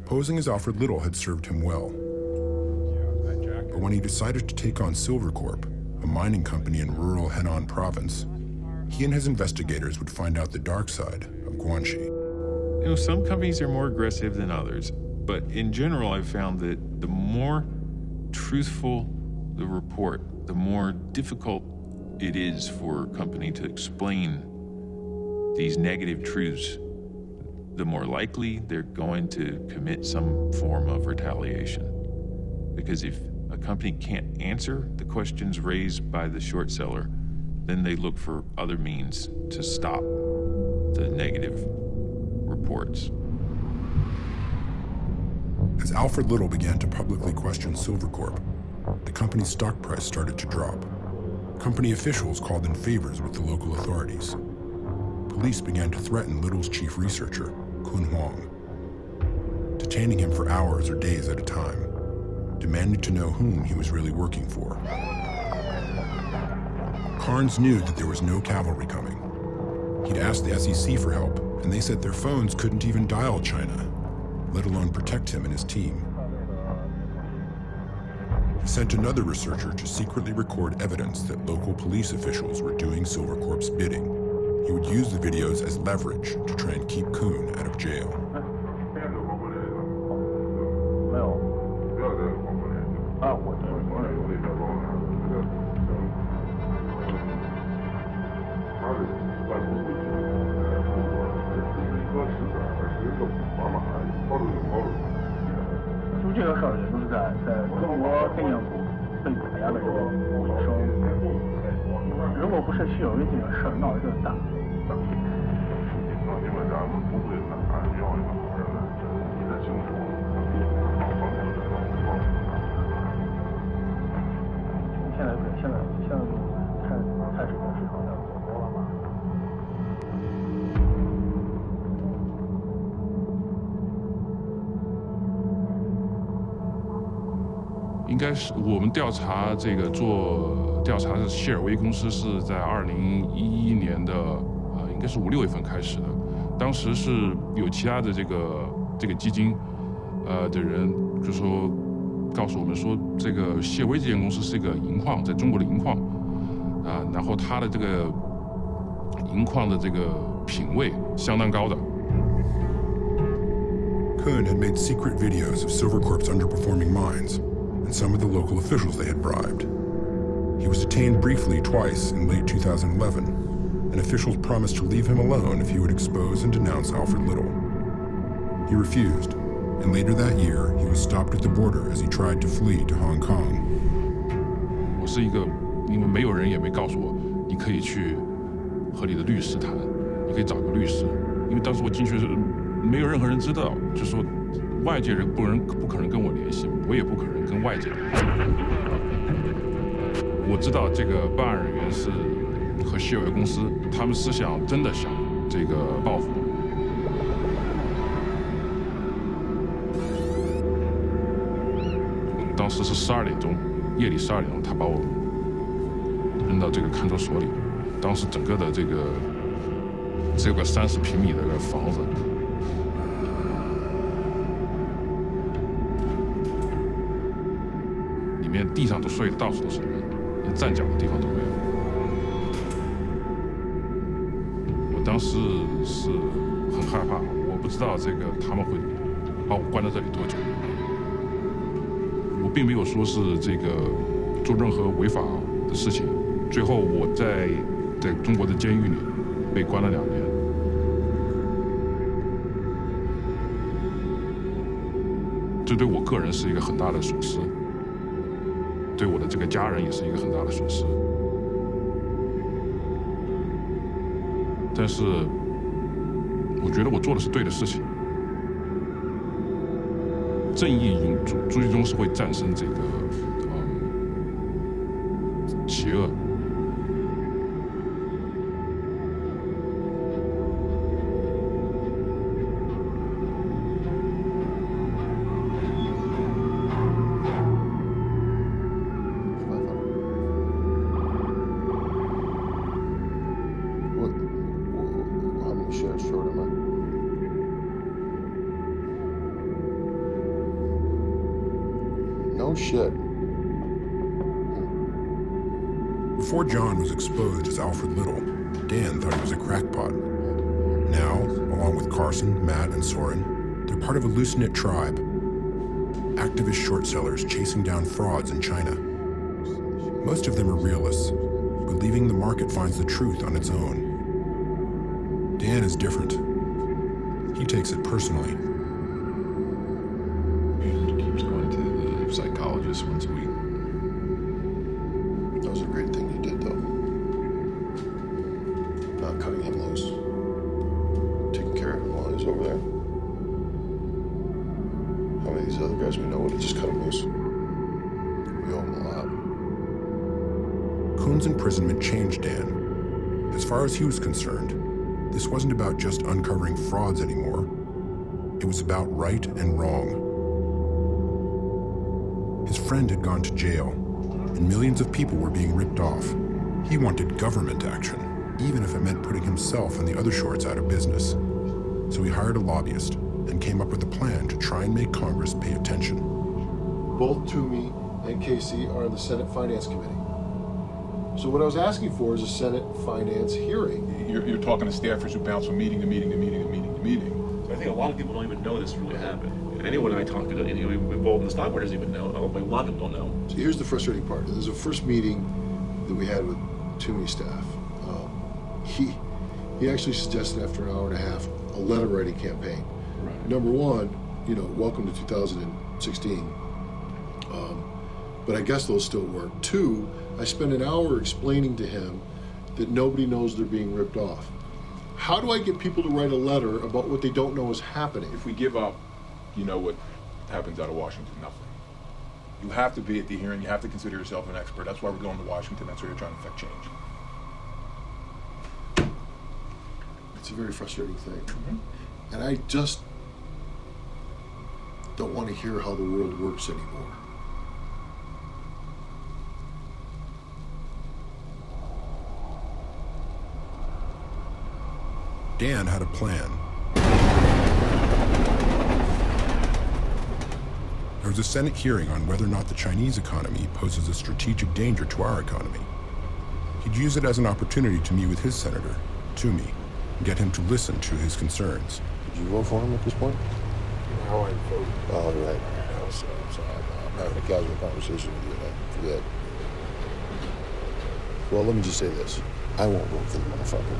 Posing as Alfred Little had served him well. But when he decided to take on Silvercorp, a mining company in rural Henan province, he and his investigators would find out the dark side of Guanxi. You know, some companies are more aggressive than others, but in general, I've found that the more truthful the report, the more difficult it is for a company to explain these negative truths, the more likely they're going to commit some form of retaliation. Because if a company can't answer the questions raised by the short seller, then they look for other means to stop the negative reports. As Alfred Little began to publicly question Silvercorp, the company's stock price started to drop. Company officials called in favors with the local authorities. Police began to threaten Little's chief researcher, Kun Huang, detaining him for hours or days at a time, demanding to know whom he was really working for. Carnes knew that there was no cavalry coming. He'd asked the SEC for help, and they said their phones couldn't even dial China, let alone protect him and his team. He sent another researcher to secretly record evidence that local police officials were doing Silvercorp's bidding. He would use the videos as leverage to try and keep Kun out of jail.应该是我们调查这个做调查的谢尔威公司是在2011年的应该是5、6月份开始的。当时是有其他的这个基金的人就说告诉我们说，这个谢威这间公司是一个银矿，在中国的银矿然后它的这个银矿的这个品位相当高的。Kun had made secret videos of Silvercorp's underperforming mines and some of the local officials they had bribed. He was detained briefly twice in late 2011, and officials promised to leave him alone if he would expose and denounce Alfred Little. He refused, and later that year, he was stopped at the border as he tried to flee to Hong Kong. 我是一个，因为没有人也没告诉我，你可以去和你的律师谈，你可以找个律师，因为当时我进去是没有任何人知道，就说外界人不可能跟我联系，我也不可能跟外界。我知道这个办案人员是和西有公司，他们是想真的想这个报复。当时是12点钟，夜里12点钟，他把我扔到这个看守所里。当时整个的这个只有个30平米的个房子。 里面地上都睡的到处都是人，连站脚的地方都没有。我当时是很害怕，我不知道这个他们会把我关在这里多久。我并没有说是这个做任何违法的事情。最后我在中国的监狱里被关了2年。这对我个人是一个很大的损失。 对我的这个家人也是一个很大的损失，但是我觉得我做的是对的事情，正义最终是会战胜这个邪恶。 No shit. Before John was exposed as Alfred Little, Dan thought he was a crackpot. Now, along with Carson, Matt, and Soren, they're part of a loose-knit tribe. Activist short sellers chasing down frauds in China. Most of them are realists, believing the market finds the truth on its own. Dan is different. He takes it personally. Keeps going to the psychologist once a week. That was a great thing you did, though. Not cutting him loose. Taking care of him while he's over there. How many of these other guys we know would have just cut him loose? We owe him a lot. Kuhn's imprisonment changed Dan. As far as he was concerned, this wasn't about just uncovering frauds anymore. It was about right and wrong. His friend had gone to jail, and millions of people were being ripped off. He wanted government action, even if it meant putting himself and the other shorts out of business. So he hired a lobbyist and came up with a plan to try and make Congress pay attention. Both Toomey and Casey are on the Senate Finance Committee. So what I was asking for is a Senate Finance hearing. You're talking to staffers who bounce from meeting to meeting to meeting to meeting to meeting. So I think a lot of people don't even know this really happened. Anyone I talk to that involved in the stock market doesn't even know. A lot of people don't know. So here's the frustrating part. There's a first meeting that we had with Toomey staff. He actually suggested after an hour and a half a letter writing campaign. Right. Number one, welcome to 2016. But I guess those still work. Two, I spent an hour explaining to him that nobody knows they're being ripped off. How do I get people to write a letter about what they don't know is happening? If we give up, you know what happens out of Washington? Nothing. You have to be at the hearing. You have to consider yourself an expert. That's why we're going to Washington. That's why you're trying to affect change. It's a very frustrating thing. Mm-hmm. And I just don't want to hear how the world works anymore. Dan had a plan. There was a Senate hearing on whether or not the Chinese economy poses a strategic danger to our economy. He'd use it as an opportunity to meet with his senator, Toomey, and get him to listen to his concerns. Did you vote for him at this point? How I vote? Oh, right. I'm sorry. I'm having a casual conversation with you, and I forget. Well, let me just say this. I won't vote for the motherfucker.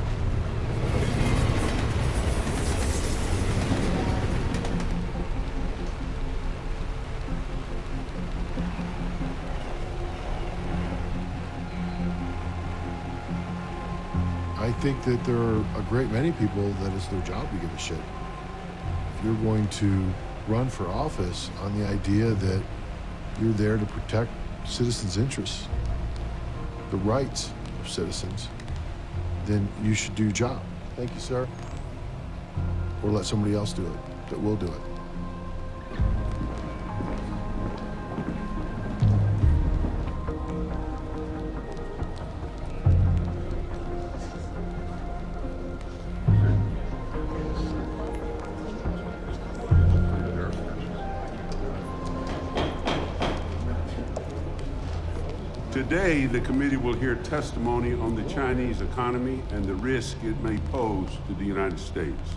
I think that there are a great many people that it's their job to give a shit. If you're going to run for office on the idea that you're there to protect citizens' interests, the rights of citizens, then you should do your job. Thank you, sir. Or let somebody else do it that will do it. Today, the committee will hear testimony on the Chinese economy and the risk it may pose to the United States.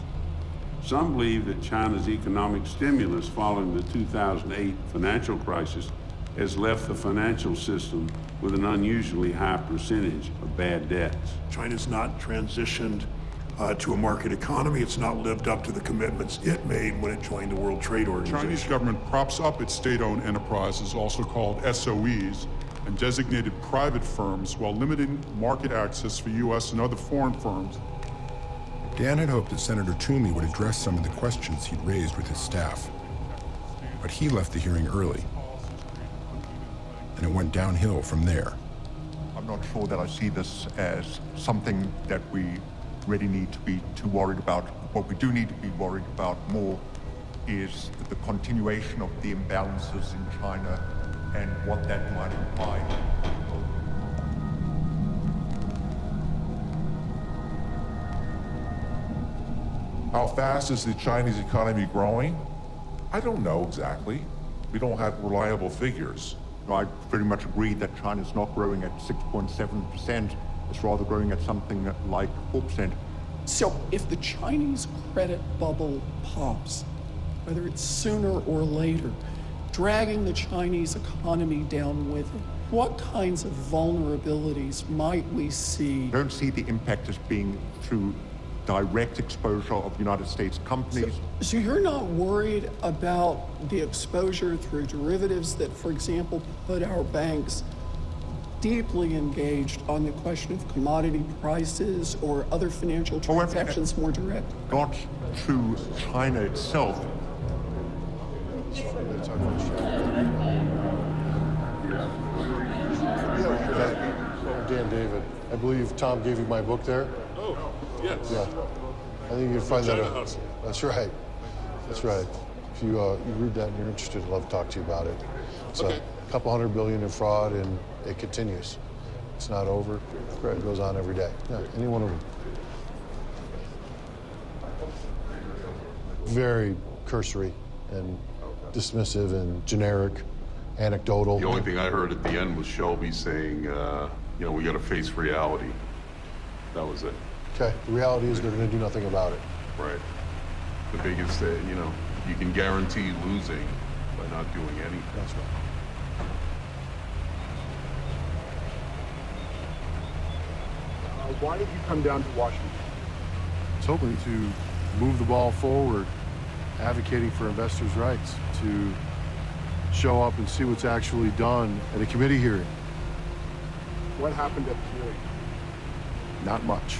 Some believe that China's economic stimulus following the 2008 financial crisis has left the financial system with an unusually high percentage of bad debts. China's not transitioned to a market economy. It's not lived up to the commitments it made when it joined the World Trade Organization. The Chinese government props up its state-owned enterprises, also called SOEs, and designated private firms while limiting market access for U.S. and other foreign firms. Dan had hoped that Senator Toomey would address some of the questions he'd raised with his staff. But he left the hearing early, and it went downhill from there. I'm not sure that I see this as something that we really need to be too worried about. What we do need to be worried about more is the continuation of the imbalances in China and what that might imply. How fast is the Chinese economy growing? I don't know exactly. We don't have reliable figures. I pretty much agree that China's not growing at 6.7%. It's rather growing at something like 4%. So if the Chinese credit bubble pops, whether it's sooner or later, dragging the Chinese economy down with it, what kinds of vulnerabilities might we see? I don't see the impact as being through direct exposure of United States companies. So you're not worried about the exposure through derivatives that, for example, put our banks deeply engaged on the question of commodity prices or other financial transactions more direct? Not through China itself. Dan David, I believe Tom gave you my book there. Oh, yes. Yeah, I think you can find that out. That's right. That's right. If you read that and you're interested, I'd love to talk to you about it. It's a couple $100 billion in fraud, and it continues. It's not over. It goes on every day. Yeah, any one of them. Very cursory and dismissive and generic, anecdotal. The only thing I heard at the end was Shelby saying, you know, we got to face reality. That was it. Okay, the reality is they're going to do nothing about it. Right. The biggest, you know, you can guarantee losing by not doing anything. That's right. Why did you come down to Washington? I was hoping to move the ball forward, advocating for investors' rights, to show up and see what's actually done at a committee hearing. What happened at the hearing? Not much.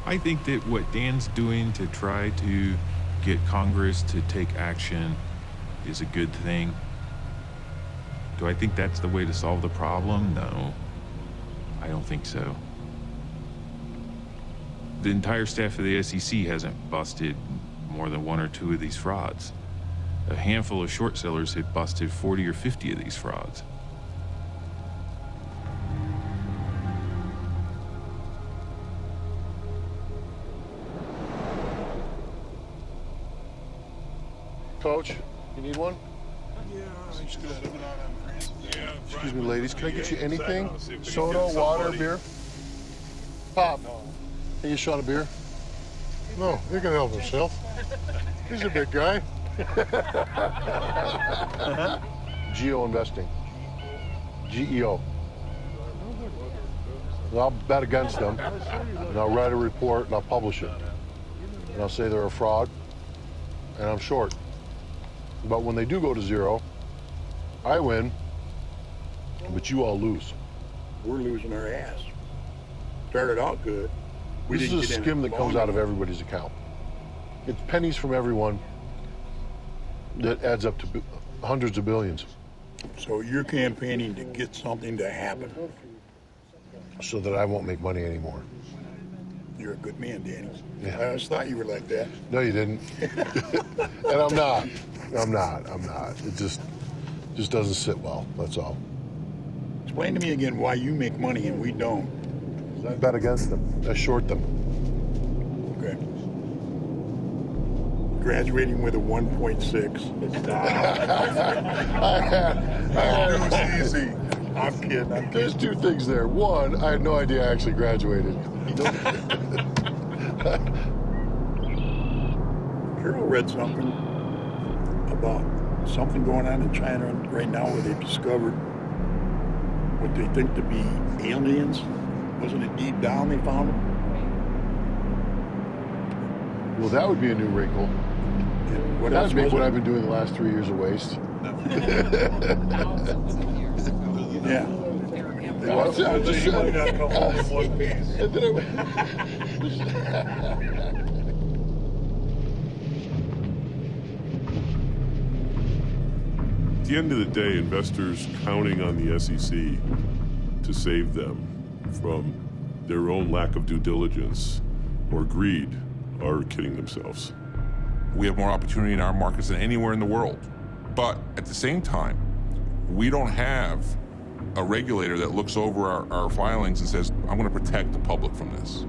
I think that what Dan's doing to try to get Congress to take action is a good thing. Do I think that's the way to solve the problem? No, I don't think so. The entire staff of the SEC hasn't busted more than one or two of these frauds. A handful of short sellers have busted 40 or 50 of these frauds. Coach, you need one? Excuse me, ladies. Can I get you anything? Soda, water, beer? Pop. Can you shot a beer? No, he can help himself. He's a big guy. Geo investing. GEO. And I'll bet against them, and I'll write a report, and I'll publish it. And I'll say they're a fraud, and I'm short. But when they do go to zero, I win, but you all lose. We're losing our ass. Started out good. This is a skim that comes out of everybody's account. It's pennies from everyone that adds up to Hundreds of billions. So you're campaigning to get something to happen. So that I won't make money anymore. You're a good man, Danny. Yeah. I always thought you were like that. No, you didn't. And I'm not. I'm not. It just doesn't sit well, that's all. Explain to me again why you make money and we don't. I bet against them. I short them. Okay. Graduating with a 1.6. It was easy. I'm kidding. There's two things there. One, I had no idea I actually graduated. Carol read something about something going on in China right now where they've discovered what they think to be aliens. Wasn't it deep down they found them? Well, that would be a new wrinkle. What That else would make was what it? I've been doing the last 3 years of waste. Yeah. What's that? You might not come home in one piece. At the end of the day, investors counting on the SEC to save them from their own lack of due diligence or greed are kidding themselves. We have more opportunity in our markets than anywhere in the world. But at the same time, we don't have a regulator that looks over our filings and says, I'm going to protect the public from this.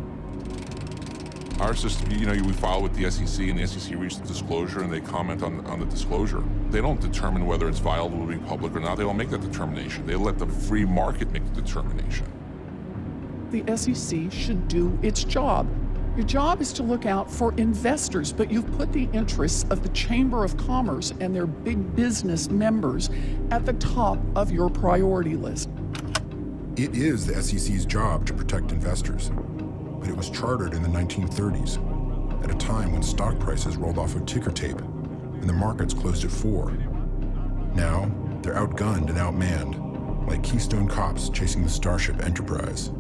Our system, we file with the SEC, and the SEC reaches the disclosure, and they comment on the disclosure. They don't determine whether it's viable to be public or not. They don't make that determination. They let the free market make the determination. The SEC should do its job. Your job is to look out for investors, but you've put the interests of the Chamber of Commerce and their big business members at the top of your priority list. It is the SEC's job to protect investors, but it was chartered in the 1930s, at a time when stock prices rolled off of ticker tape and the markets closed at 4. Now, they're outgunned and outmanned, like Keystone cops chasing the Starship Enterprise.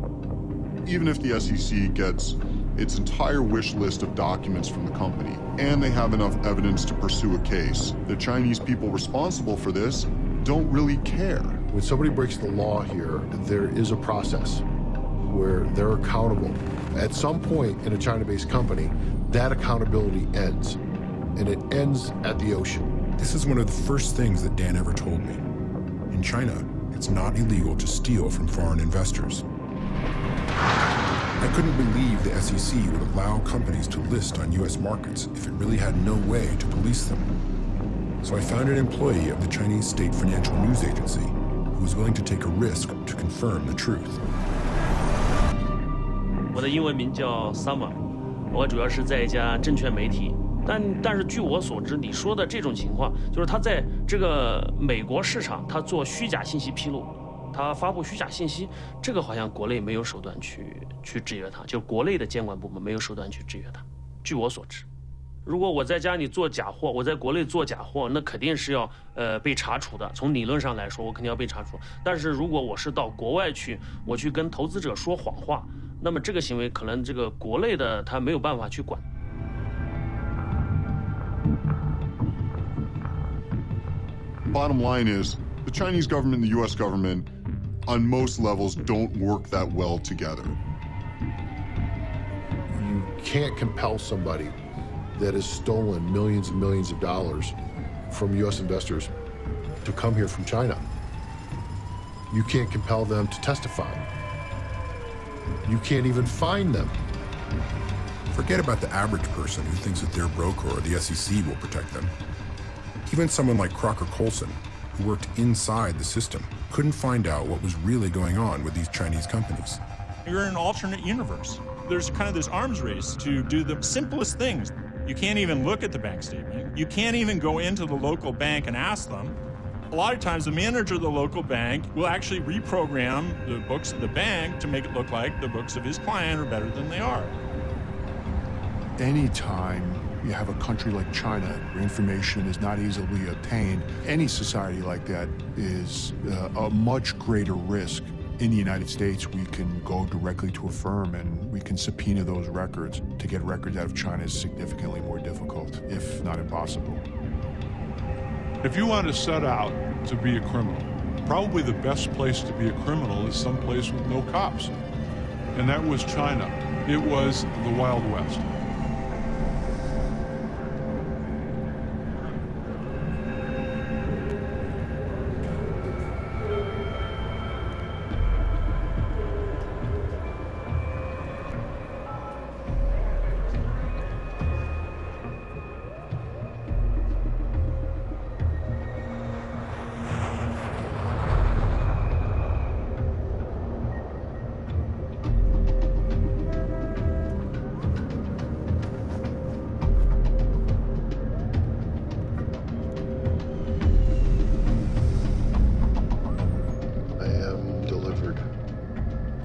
Even if the SEC gets its entire wish list of documents from the company, and they have enough evidence to pursue a case, the Chinese people responsible for this don't really care. When somebody breaks the law here, there is a process where they're accountable. At some point in a China-based company, that accountability ends, and it ends at the ocean. This is one of the first things that Dan ever told me. In China, it's not illegal to steal from foreign investors. I couldn't believe the SEC would allow companies to list on US markets if it really had no way to police them. So I found an employee of the Chinese State Financial News Agency who was willing to take a risk to confirm the truth. 我的英文名叫 Summer， 我主要是在一家证券媒体。但是据我所知，你说的这种情况，就是他在这个美国市场，他做虚假信息披露。 他发布虚假信息，这个好像国内没有手段去制约他，就国内的监管部门没有手段去制约他。据我所知，如果我在家里做假货，我在国内做假货，那肯定是要被查处的。从理论上来说，我肯定要被查处。但是如果我是到国外去，我去跟投资者说谎话，那么这个行为可能这个国内的他没有办法去管。 Bottom line is, the Chinese government and the US government, on most levels, don't work that well together. You can't compel somebody that has stolen millions and millions of dollars from US investors to come here from China. You can't compel them to testify. You can't even fine them. Forget about the average person who thinks that their broker or the SEC will protect them. Even someone like Crocker Colson, who worked inside the system, couldn't find out what was really going on with these Chinese companies. You're in an alternate universe. There's kind of this arms race to do the simplest things. You can't even look at the bank statement. You can't even go into the local bank and ask them. A lot of times the manager of the local bank will actually reprogram the books of the bank to make it look like the books of his client are better than they are. Anytime you have a country like China where information is not easily obtained, any society like that is a much greater risk. In the United States, we can go directly to a firm and we can subpoena those records. To get records out of China is significantly more difficult, if not impossible. If you want to set out to be a criminal, probably the best place to be a criminal is someplace with no cops. And that was China. It was the Wild West.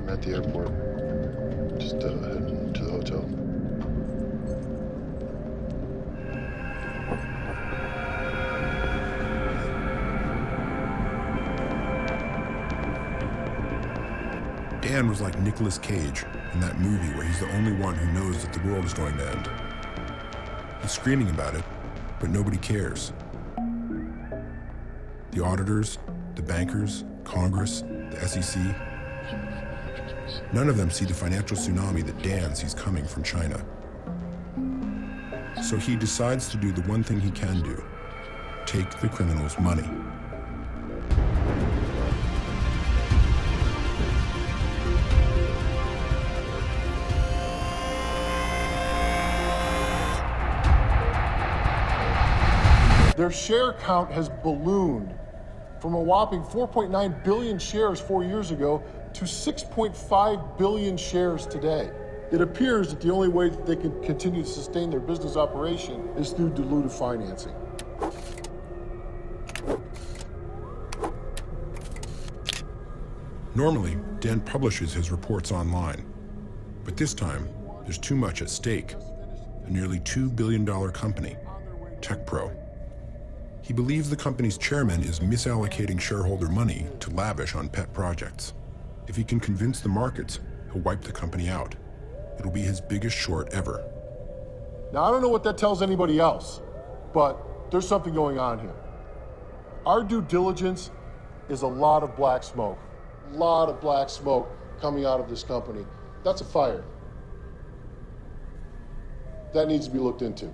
At the airport, just heading to the hotel. Dan was like Nicolas Cage in that movie where he's the only one who knows that the world is going to end. He's screaming about it, but nobody cares. The auditors, the bankers, Congress, the SEC, none of them see the financial tsunami that Dan sees coming from China. So he decides to do the one thing he can do: take the criminals' money. Their share count has ballooned from a whopping 4.9 billion shares 4 years ago to 6.5 billion shares today. It appears that the only way that they can continue to sustain their business operation is through dilutive financing. Normally, Dan publishes his reports online, but this time, there's too much at stake. A nearly $2 billion company, TechPro. He believes the company's chairman is misallocating shareholder money to lavish on pet projects. If he can convince the markets, he'll wipe the company out. It'll be his biggest short ever. Now, I don't know what that tells anybody else, but there's something going on here. Our due diligence is a lot of black smoke. A lot of black smoke coming out of this company. That's a fire. That needs to be looked into.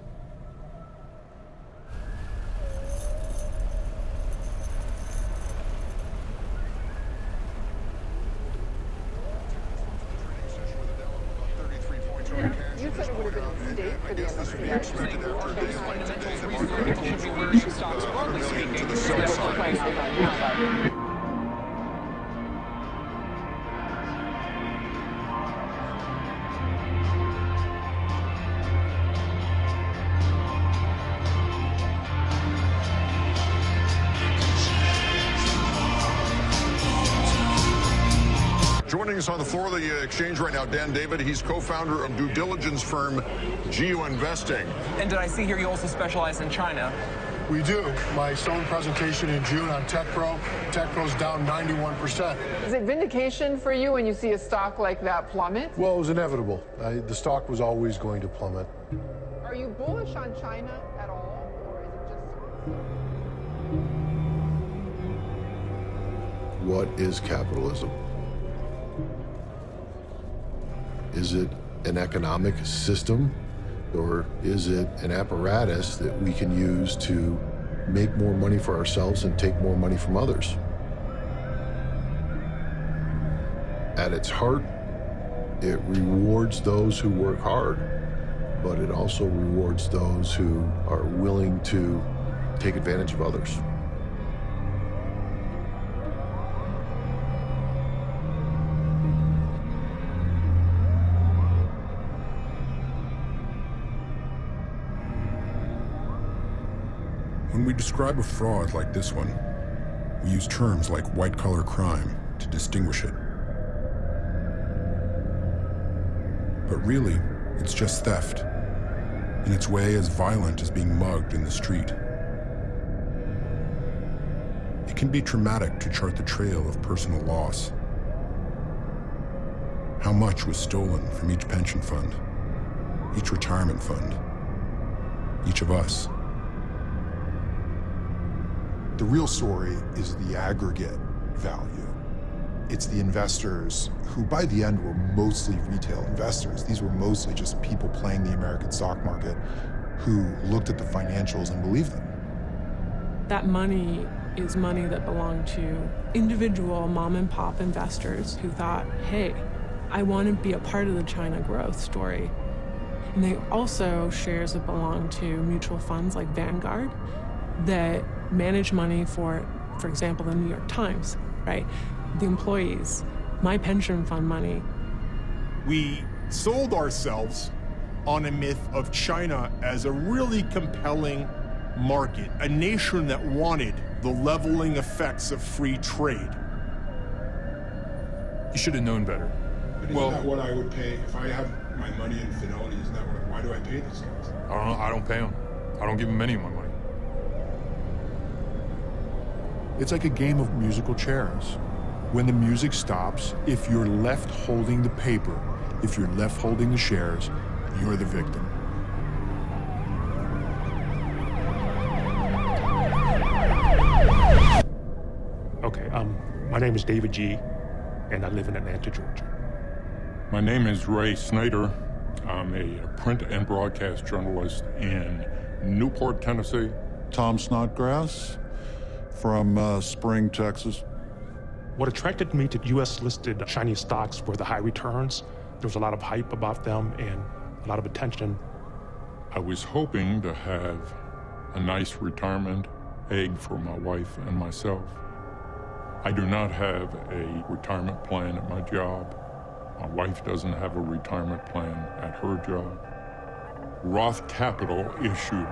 You said it would have been a mistake for the Joining us on the floor of the exchange right now, Dan David. He's co-founder of due diligence firm Geo Investing. And did I see here you also specialize in China? We do. My Stone presentation in June on TechPro. TechPro's down 91%. Is it vindication for you when you see a stock like that plummet? Well, it was inevitable. The stock was always going to plummet. Are you bullish on China at all, or is it just... What is capitalism? Is it an economic system, or is it an apparatus that we can use to make more money for ourselves and take more money from others? At its heart, it rewards those who work hard, but it also rewards those who are willing to take advantage of others. When we describe a fraud like this one, we use terms like white-collar crime to distinguish it. But really, it's just theft, in its way as violent as being mugged in the street. It can be traumatic to chart the trail of personal loss. How much was stolen from each pension fund, each retirement fund, each of us? The real story is the aggregate value. It's the investors who, by the end, were mostly retail investors. These were mostly just people playing the American stock market who looked at the financials and believed them. That money is money that belonged to individual mom and pop investors who thought, hey, I want to be a part of the China growth story. And they also shares that belong to mutual funds like Vanguard that manage money for example, the New York Times, right? The employees, my pension fund money. We sold ourselves on a myth of China as a really compelling market, a nation that wanted the leveling effects of free trade. You should have known better. But isn't that what I would pay if I have my money in Fidelity? Isn't that why do I pay these guys? I don't know. I don't pay them. I don't give them any of my money. It's like a game of musical chairs. When the music stops, if you're left holding the paper, if you're left holding the shares, you're the victim. Okay, my name is David G., and I live in Atlanta, Georgia. My name is Ray Snyder. I'm a print and broadcast journalist in Newport, Tennessee. Tom Snodgrass from Spring, Texas. What attracted me to U.S.-listed Chinese stocks were the high returns. There was a lot of hype about them and a lot of attention. I was hoping to have a nice retirement egg for my wife and myself. I do not have a retirement plan at my job. My wife doesn't have a retirement plan at her job. Roth Capital issued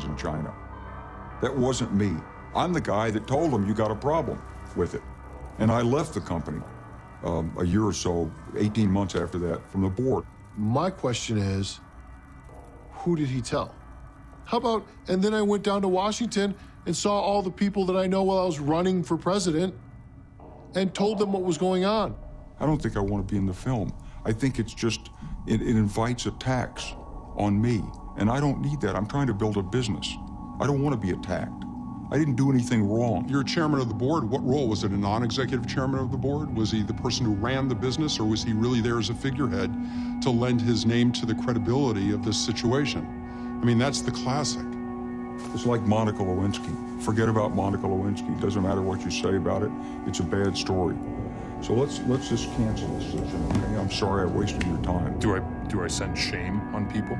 in China. That wasn't me. I'm the guy that told them you got a problem with it. And I left the company a year or so, 18 months after that, from the board. My question is, who did he tell? How about, and then I went down to Washington and saw all the people that I know while I was running for president and told them what was going on. I don't think I want to be in the film. I think it's just, it invites attacks on me. And I don't need that. I'm trying to build a business. I don't want to be attacked. I didn't do anything wrong. You're chairman of the board. What role? Was it a non-executive chairman of the board? Was he the person who ran the business, or was he really there as a figurehead to lend his name to the credibility of this situation? I mean, that's the classic. It's like Monica Lewinsky. Forget about Monica Lewinsky. It doesn't matter what you say about it. It's a bad story. So let's just cancel this session, okay? I'm sorry I wasted your time. Do I send shame on people?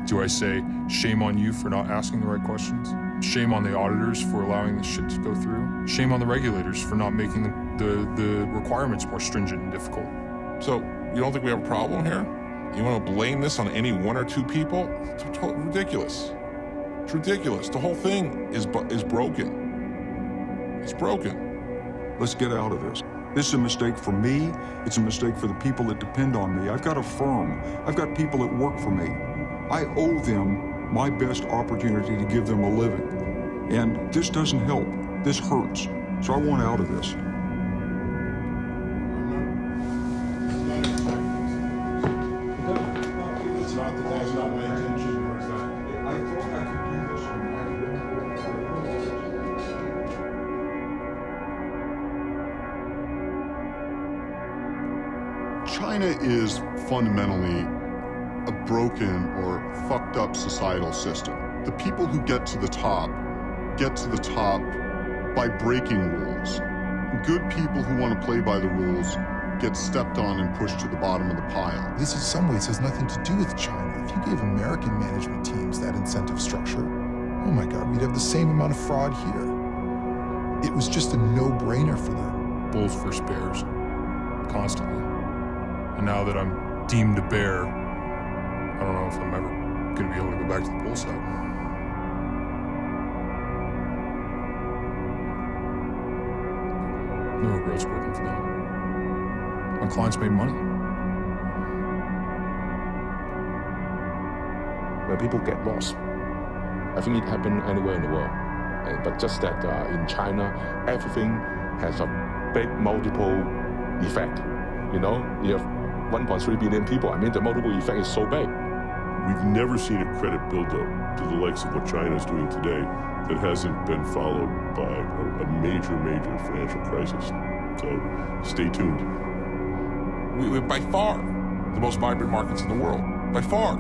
Do I say shame on you for not asking the right questions? Shame on the auditors for allowing this shit to go through? Shame on the regulators for not making the requirements more stringent and difficult? So you don't think we have a problem here? You want to blame this on any one or two people? It's ridiculous. It's ridiculous. The whole thing is broken. It's broken. Let's get out of this. This is a mistake for me. It's a mistake for the people that depend on me. I've got a firm. I've got people that work for me. I owe them my best opportunity to give them a living. And this doesn't help. This hurts. So I want out of this. It's not that that's not my intention, or is that? I thought I could do this. China is fundamentally a broken or fucked up societal system. The people who get to the top by breaking rules. Good people who want to play by the rules get stepped on and pushed to the bottom of the pile. This in some ways has nothing to do with China. If you gave American management teams that incentive structure, oh my God, we'd have the same amount of fraud here. It was just a no-brainer for them. Bulls versus bears, constantly. And now that I'm deemed a bear, I don't know if I'm ever going to be able to go back to the bull side. No regrets working for them. My clients made money. When people get lost, I think it happened anywhere in the world. But just that in China, everything has a big multiple effect. You know, you have 1.3 billion people. I mean, the multiple effect is so big. We've never seen a credit buildup to the likes of what China is doing today that hasn't been followed by a major financial crisis. So stay tuned. We're by far the most vibrant markets in the world, by far.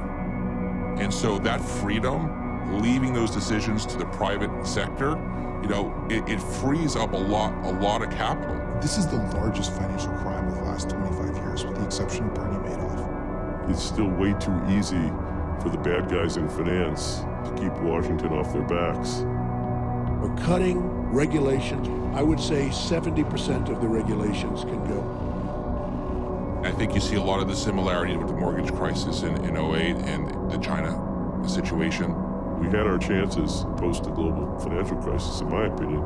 And so that freedom, leaving those decisions to the private sector, you know, it frees up a lot of capital. This is the largest financial crime of the last 25 years, with the exception of Bernie Madoff. It's still way too easy for the bad guys in finance to keep Washington off their backs. We're cutting regulations. I would say 70% of the regulations can go. I think you see a lot of the similarity with the mortgage crisis in 08 and the China situation. We had our chances post the global financial crisis, in my opinion,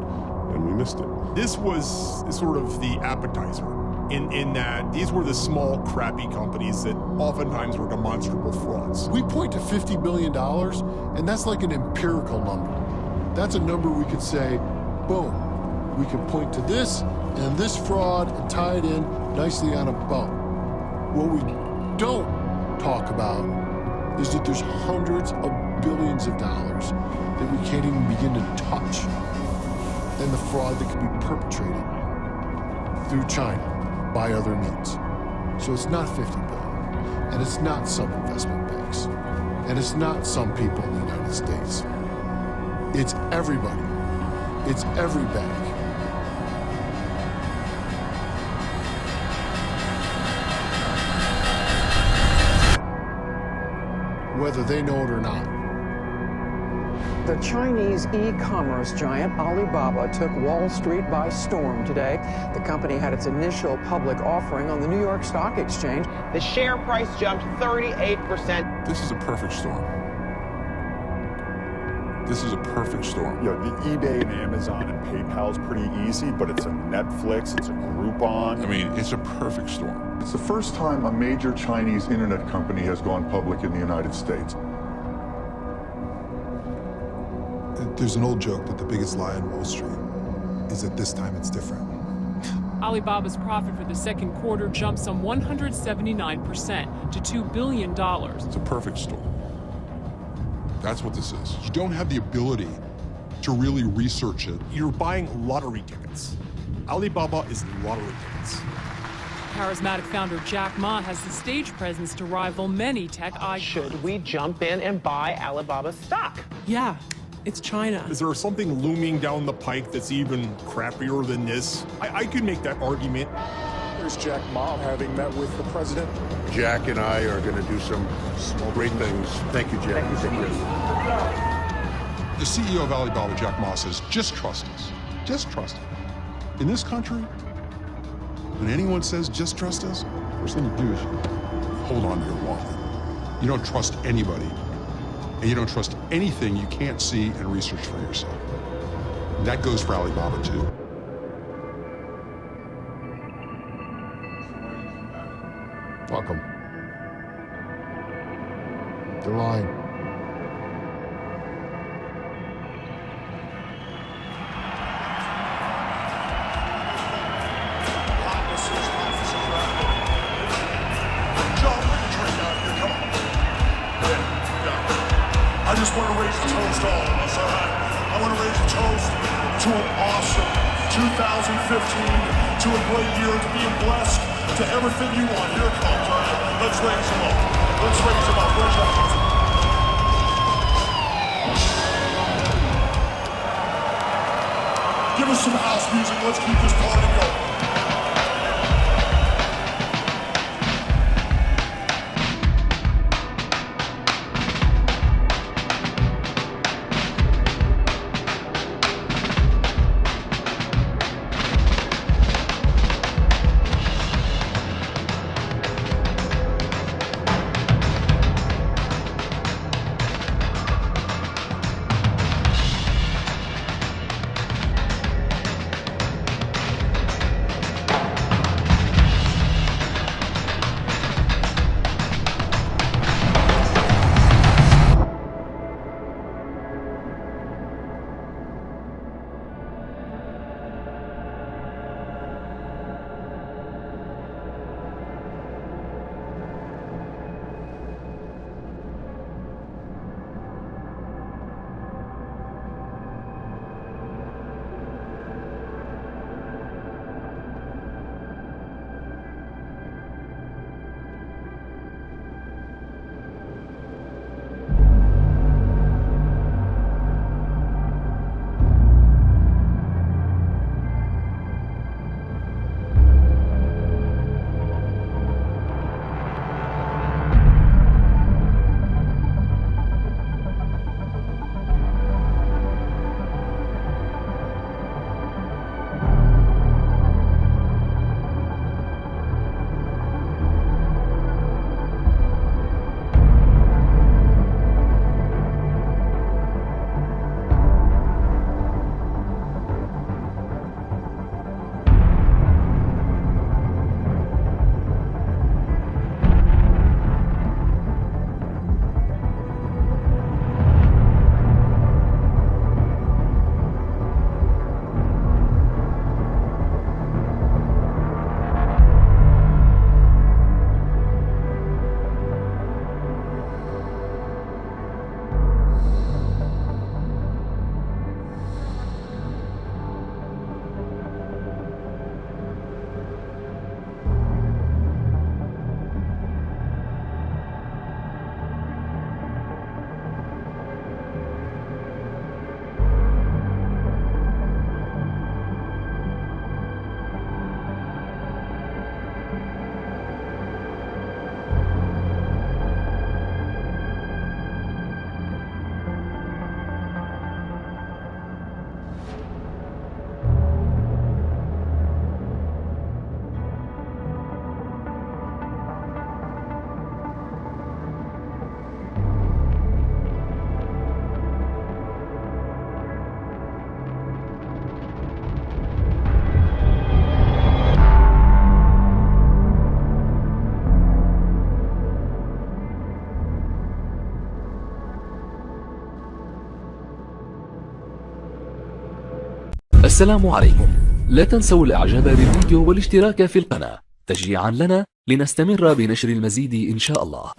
and we missed it. This was sort of the appetizer in that these were the small, crappy companies that oftentimes were demonstrable frauds. We point to $50 billion, and that's like an empirical number. That's a number we could say, boom, we can point to this and this fraud and tie it in nicely on a bow. What we don't talk about is that there's hundreds of billions of dollars that we can't even begin to touch, and the fraud that could be perpetrated through China by other means. So it's not 50 billion, and it's not some investment banks, and it's not some people in the United States. It's everybody. It's every bank. Whether they know it or not. The Chinese e-commerce giant Alibaba took Wall Street by storm today. The company had its initial public offering on the New York Stock Exchange. The share price jumped 38%. This is a perfect storm. This is a perfect storm. You know, the eBay and Amazon and PayPal is pretty easy, but it's a Netflix, it's a Groupon. I mean, it's a perfect storm. It's the first time a major Chinese internet company has gone public in the United States. There's an old joke that the biggest lie on Wall Street is that this time it's different. Alibaba's profit for the second quarter jumped some 179% to $2 billion. It's a perfect storm. That's what this is. You don't have the ability to really research it. You're buying lottery tickets. Alibaba is lottery tickets. Charismatic founder Jack Ma has the stage presence to rival many tech icons. Should we jump in and buy Alibaba stock? Yeah, it's China. Is there something looming down the pike that's even crappier than this? I could make that argument. Here's Jack Ma having met with the president. Jack and I are going to do some great things. Thank you, Jack. Thank you. The CEO of Alibaba, Jack Ma, says, just trust us. Just trust us. In this country, when anyone says, just trust us, first thing you do is you hold on to your wallet. You don't trust anybody, and you don't trust anything you can't see and research for yourself. And that goes for Alibaba, too. Welcome. They're lying. I just want to raise a toast to all of us, all right? I want to raise a toast to an awesome 2015, to a great year, to being blessed, to everything you want. Here it comes, all right? Let's raise them up. Let's raise them up. Raise them up. Give us some house music. Let's keep this party going. السلام عليكم. لا تنسوا الاعجاب بالفيديو والاشتراك في القناة تشجيعا لنا لنستمر بنشر المزيد إن شاء الله.